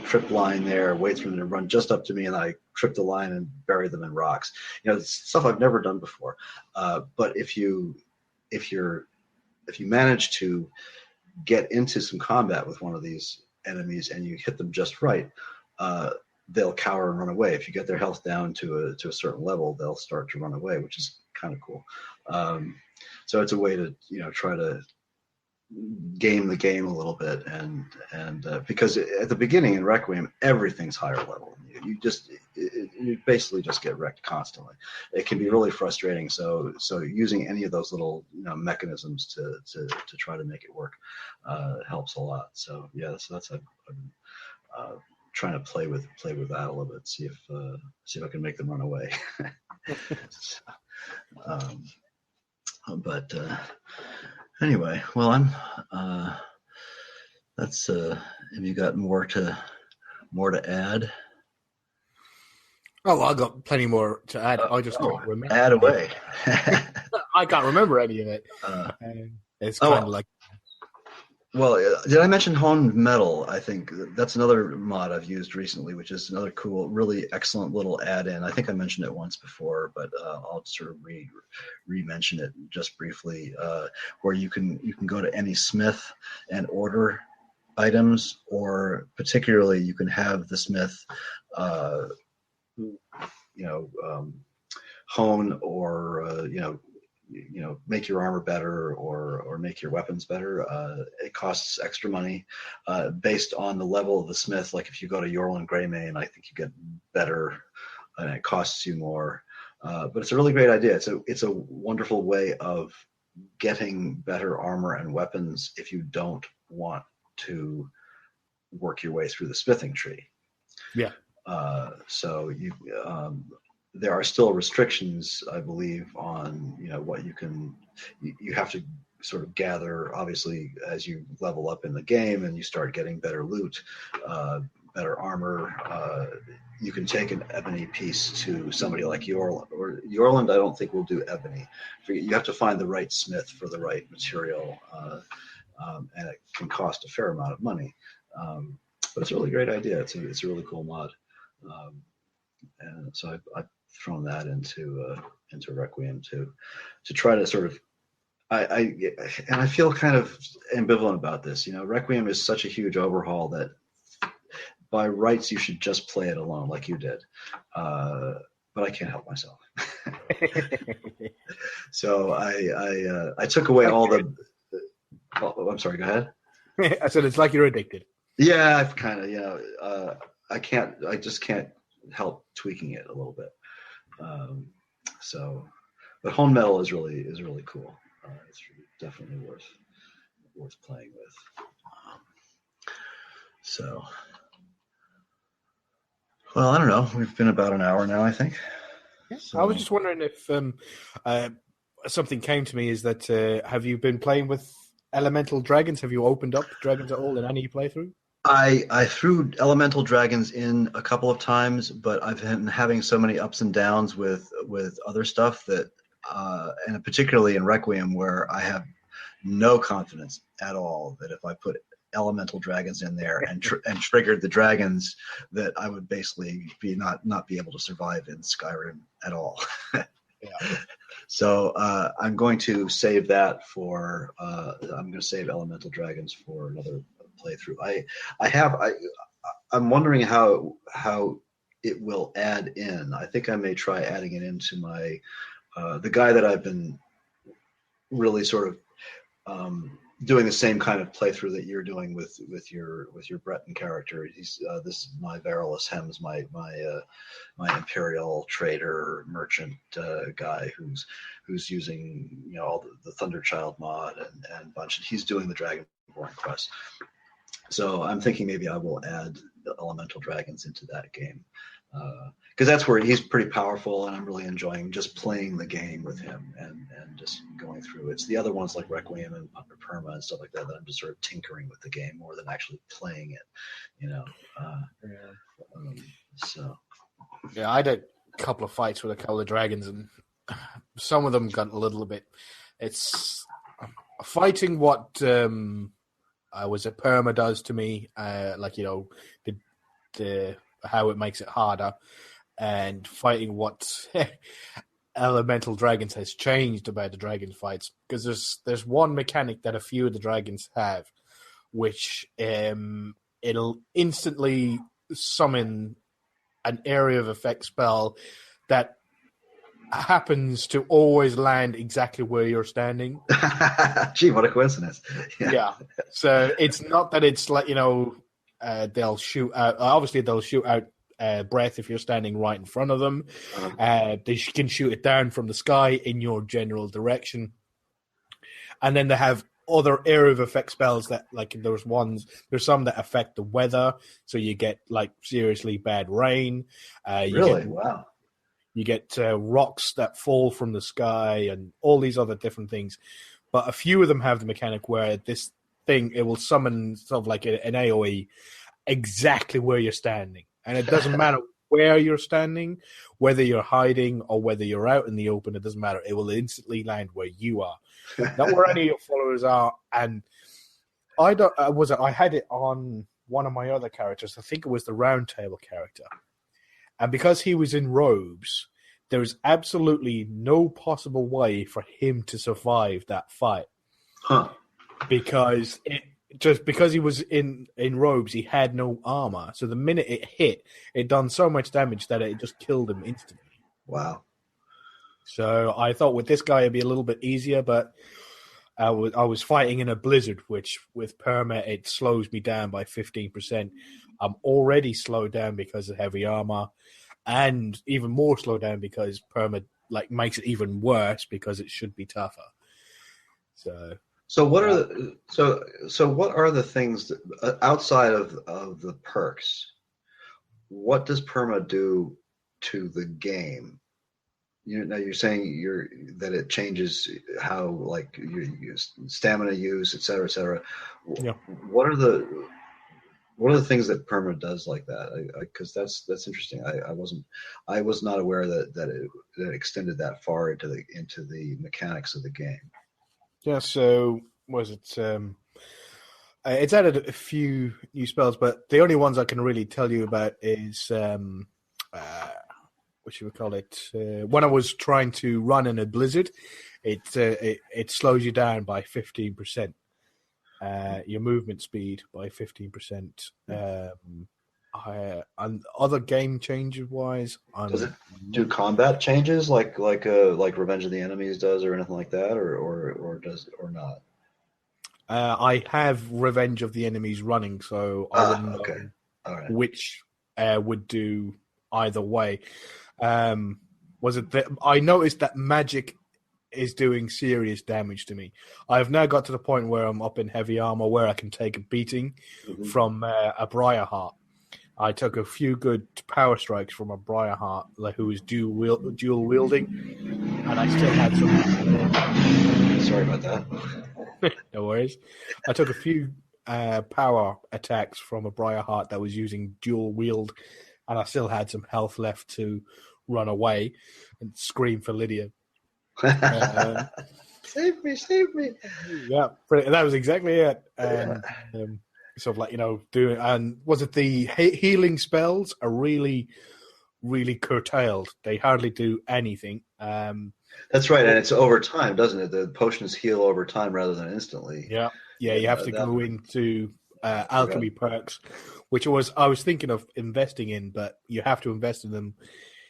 Speaker 2: trip line there, wait for them to run just up to me, and I trip the line and bury them in rocks. It's stuff I've never done before. But if you manage to get into some combat with one of these enemies and you hit them just right, they'll cower and run away. If you get their health down to a certain level, they'll start to run away, which is kind of cool. So it's a way to try to game the game a little bit, and because at the beginning in Requiem everything's higher level. You basically just get wrecked constantly. It can be really frustrating. So using any of those little mechanisms to try to make it work helps a lot. So yeah, so that's trying to play with that a little bit, see if I can make them run away. But anyway, well, I'm that's have you got more to add?
Speaker 3: Oh, I got plenty more to add. I just can't remember.
Speaker 2: Add away.
Speaker 3: I can't remember any of it. It's kind of like.
Speaker 2: Well, did I mention Honed Metal? I think that's another mod I've used recently, which is another cool, really excellent little add-in. I think I mentioned it once before, but I'll sort of re-mention it just briefly, where you can go to any smith and order items, or particularly you can have the smith hone or make your armor better or make your weapons better. It costs extra money based on the level of the smith. Like if you go to Yorlin Greymane, I think you get better and it costs you more. But it's a really great idea. It's a wonderful way of getting better armor and weapons if you don't want to work your way through the smithing tree.
Speaker 3: Yeah.
Speaker 2: So there are still restrictions, I believe, on what you can. You have to sort of gather, obviously, as you level up in the game and you start getting better loot, better armor. You can take an ebony piece to somebody like Yorland. Or Yorland, I don't think will do ebony. You have to find the right smith for the right material, and it can cost a fair amount of money. But it's a really great idea. It's a really cool mod. And so I've thrown that into Requiem to try to sort of I feel kind of ambivalent about this. Requiem is such a huge overhaul that by rights you should just play it alone like you did, but I can't help myself. So I took away all the. Oh, I'm sorry. Go ahead.
Speaker 3: I said it's like you're addicted.
Speaker 2: Yeah, I've kind of I just can't help tweaking it a little bit. But Hone Metal is really cool. It's definitely worth playing with. So, well, I don't know. We've been about an hour now, I think.
Speaker 3: Yeah. So, I was just wondering if something came to me. Is that have you been playing with Elemental Dragons? Have you opened up Dragons at all in any playthrough?
Speaker 2: I threw Elemental Dragons in a couple of times, but I've been having so many ups and downs with other stuff that, and particularly in Requiem, where I have no confidence at all that if I put Elemental Dragons in there and triggered the dragons, that I would basically not be able to survive in Skyrim at all. Yeah. So I'm going to save that for. I'm going to save Elemental Dragons for another playthrough. I'm wondering how it will add in. I think I may try adding it into my the guy that I've been really sort of doing the same kind of playthrough that you're doing with your Breton character. He's this is my Varolus Hems, my Imperial trader merchant guy who's using all the Thunderchild mod and bunch, and he's doing the Dragonborn quest. So I'm thinking maybe I will add the Elemental Dragons into that game, because that's where he's pretty powerful, and I'm really enjoying just playing the game with him and just going through. It's the other ones like Requiem and Perma and stuff like that I'm just sort of tinkering with the game more than actually playing it, So
Speaker 3: yeah, I did a couple of fights with a couple of dragons, and some of them got a little bit. It's fighting what was it Perma does to me, like the how it makes it harder, and fighting what Elemental Dragons has changed about the dragon fights, because there's one mechanic that a few of the dragons have, which it'll instantly summon an area of effect spell that happens to always land exactly where you're standing.
Speaker 2: Gee, what a coincidence.
Speaker 3: Yeah. So it's not that it's like, they'll shoot out. Obviously, they'll shoot out breath if you're standing right in front of them. They can shoot it down from the sky in your general direction. And then they have other area of effect spells that, like, there's some that affect the weather. So you get, like, seriously bad rain.
Speaker 2: Wow.
Speaker 3: You get rocks that fall from the sky and all these other different things. But a few of them have the mechanic where this thing, it will summon sort of like an AoE exactly where you're standing. And it doesn't matter where you're standing, whether you're hiding or whether you're out in the open, it doesn't matter. It will instantly land where you are, not where any of your followers are. And I had it on one of my other characters. I think it was the Round Table character. And because he was in robes, there's absolutely no possible way for him to survive that fight. Because he was in robes, he had no armor. So the minute it hit, it done so much damage that it just killed him instantly.
Speaker 2: Wow.
Speaker 3: So I thought with this guy it'd be a little bit easier, but I was fighting in a blizzard, which with perma it slows me down by 15%. I'm already slowed down because of heavy armor, and even more slowed down because perma makes it even worse because it should be tougher. So
Speaker 2: what are the things that, outside of the perks? What does perma do to the game? Now you're saying that it changes how you use stamina use, et cetera.
Speaker 3: Yeah.
Speaker 2: What are the things that perma does like that? Because that's interesting. I was not aware that it extended that far into the mechanics of the game.
Speaker 3: Yeah. So was it? It's added a few new spells, but the only ones I can really tell you about is what should we call it? When I was trying to run in a blizzard, it slows you down by 15%. Your movement speed by 15%. And other game changes wise,
Speaker 2: does it do combat changes like Revenge of the Enemies does, or anything like that, or does or not?
Speaker 3: I have Revenge of the Enemies running, so I wouldn't know which would do either way. Was it that I noticed that magic is doing serious damage to me? I've now got to the point where I'm up in heavy armor where I can take a beating from a Briarheart. I took a few good power strikes from a Briarheart who was dual wielding, and I still had some.
Speaker 2: Sorry about that.
Speaker 3: No worries. I took a few power attacks from a Briarheart that was using dual wield, and I still had some health left to run away and scream for Lydia.
Speaker 2: Save me.
Speaker 3: Yeah, that was exactly it. And sort of doing, and was it the healing spells are really, really curtailed. They hardly do anything.
Speaker 2: That's right, and it's over time, doesn't it? The potions heal over time rather than instantly.
Speaker 3: Yeah. You have to go into alchemy perks, which I was thinking of investing in, but you have to invest in them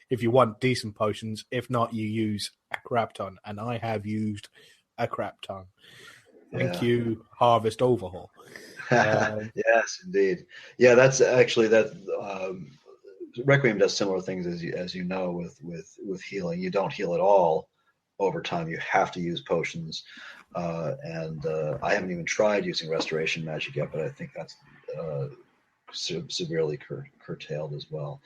Speaker 3: if you want decent potions. If not, you use a crap ton, and I have used a crap ton. Thank you, Harvest Overhaul.
Speaker 2: Yes, indeed. Yeah, that's actually that. Requiem does similar things as you know with healing. You don't heal at all over time. You have to use potions, and I haven't even tried using Restoration Magic yet, but I think that's severely curtailed as well.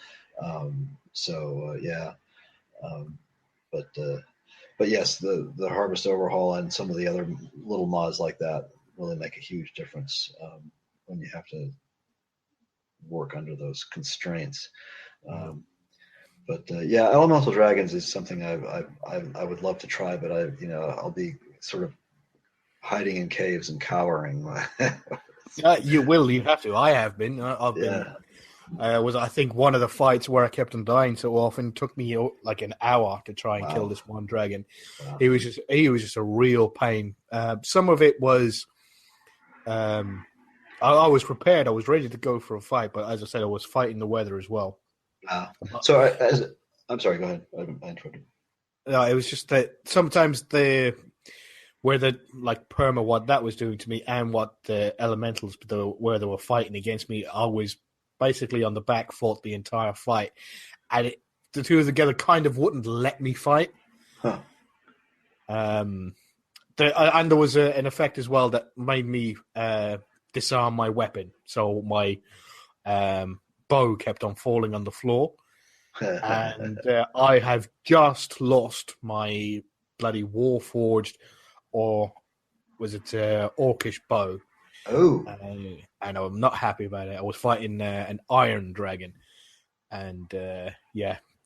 Speaker 2: But yes, the Harvest Overhaul and some of the other little mods like that really make a huge difference when you have to work under those constraints. But yeah, elemental dragons is something I would love to try, but I'll be sort of hiding in caves and cowering.
Speaker 3: You will. You have to. I have been. I've been. I think one of the fights where I kept on dying so often took me like an hour to try and kill this one dragon. Wow. He was just a real pain. Some of it was, I was prepared. I was ready to go for a fight, but as I said, I was fighting the weather as well.
Speaker 2: Wow. So I'm sorry. Go ahead. I interrupted.
Speaker 3: No, it was just that sometimes where the like perma what that was doing to me and what the elementals where they were fighting against me, I was basically on the back foot the entire fight, and the two together kind of wouldn't let me fight.
Speaker 2: Huh.
Speaker 3: And there was an effect as well that made me disarm my weapon, so my bow kept on falling on the floor, and I have just lost my bloody Warforged, or was it Orcish bow?
Speaker 2: Oh,
Speaker 3: and I'm not happy about it. I was fighting an iron dragon, and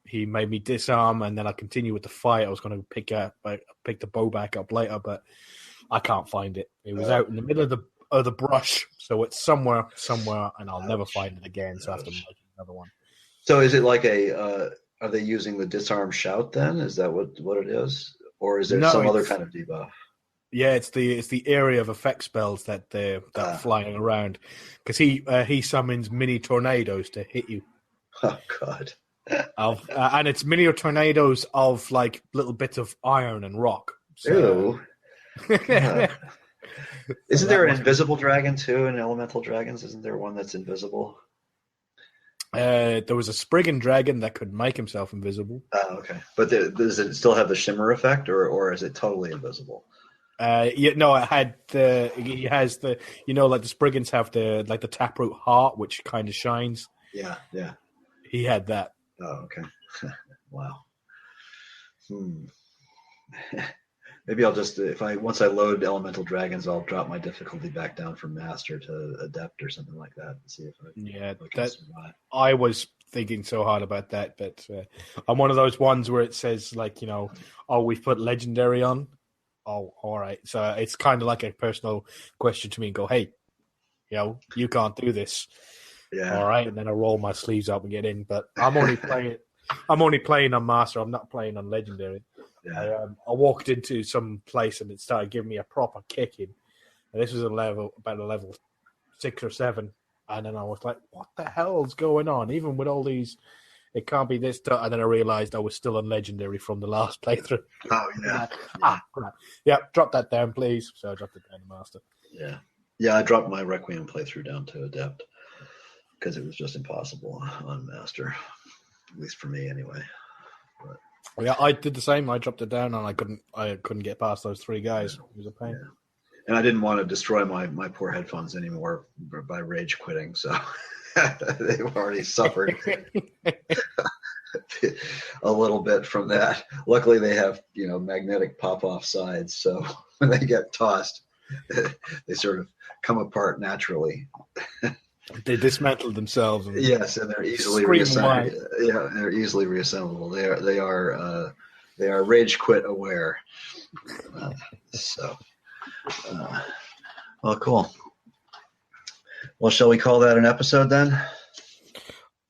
Speaker 3: he made me disarm, and then I continued with the fight. I was going to pick the bow back up later, but I can't find it. It was out in the middle of the brush, so it's somewhere, and I'll never find it again. So I have to make another one.
Speaker 2: So is it like are they using the disarm shout then? Is that what it is, or is there some other kind of debuff?
Speaker 3: Yeah, it's the area of effect spells that they're flying around, because he summons mini tornadoes to hit you.
Speaker 2: Oh God!
Speaker 3: And it's mini tornadoes of like little bits of iron and rock.
Speaker 2: So, isn't there an invisible dragon too in elemental dragons? Isn't there one that's invisible?
Speaker 3: There was a Spriggan dragon that could make himself invisible.
Speaker 2: Oh, okay. But does it still have the shimmer effect, or is it totally invisible?
Speaker 3: It had he has the like the Spriggans have the taproot heart, which kind of shines.
Speaker 2: Yeah.
Speaker 3: He had that.
Speaker 2: Oh, okay. Wow. Maybe I'll just once I load elemental dragons, I'll drop my difficulty back down from master to adept or something like that and see if I can survive.
Speaker 3: I was thinking so hard about that, but I'm one of those ones where it says we've put legendary on. Oh, all right. So it's kind of like a personal question to me and go, hey, you can't do this.
Speaker 2: Yeah.
Speaker 3: All right. And then I roll my sleeves up and get in. But I'm only playing on master. I'm not playing on legendary.
Speaker 2: Yeah.
Speaker 3: I walked into some place and it started giving me a proper kicking. And this was about a level 6 or 7. And then I was like, what the hell's going on? Even with all these, it can't be this. And then I realized I was still on legendary from the last playthrough.
Speaker 2: Oh, yeah.
Speaker 3: Crap. Yeah, drop that down, please. So I dropped it down to master.
Speaker 2: Yeah. Yeah, I dropped my Requiem playthrough down to adept because it was just impossible on master, at least for me anyway. But,
Speaker 3: yeah, I did the same. I dropped it down and I couldn't get past those 3 guys. It was a pain.
Speaker 2: Yeah. And I didn't want to destroy my poor headphones anymore by rage quitting, so they've already suffered a little bit from that. Luckily, they have magnetic pop-off sides, so when they get tossed, they sort of come apart naturally.
Speaker 3: They dismantle themselves.
Speaker 2: Yes, and they're easily reassemblable. Yeah, they're easily reassemblable. They are rage quit aware. Well, cool. Well, shall we call that an episode then?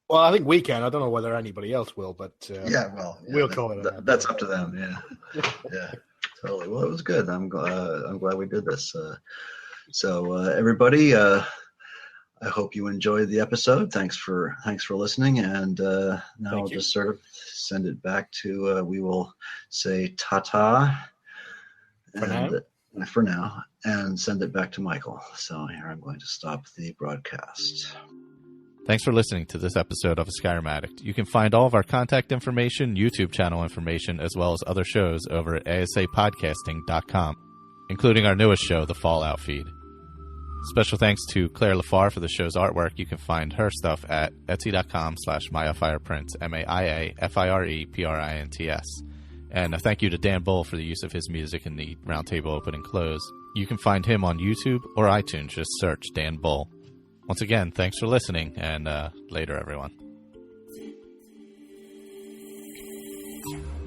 Speaker 3: Well, I think we can. I don't know whether anybody else will, but we'll call it.
Speaker 2: That's up to them. Yeah, yeah, totally. Well, it was good. I'm glad we did this. So everybody, I hope you enjoyed the episode. Thanks for listening. And now I'll just sort of send it back to. We will say ta-ta. For now, and send it back to Michael. So here I'm going to stop the broadcast.
Speaker 1: Thanks for listening to this episode of Skyrim Addict. You can find all of our contact information, YouTube channel information, as well as other shows over at asapodcasting.com, including our newest show, The Fallout Feed. Special thanks to Claire Lafar for the show's artwork. You can find her stuff at etsy.com/MayaFirePrints, MayaFirePrints. And a thank you to Dan Bull for the use of his music in the roundtable open and close. You can find him on YouTube or iTunes. Just search Dan Bull. Once again, thanks for listening, and later, everyone.
Speaker 4: Peace.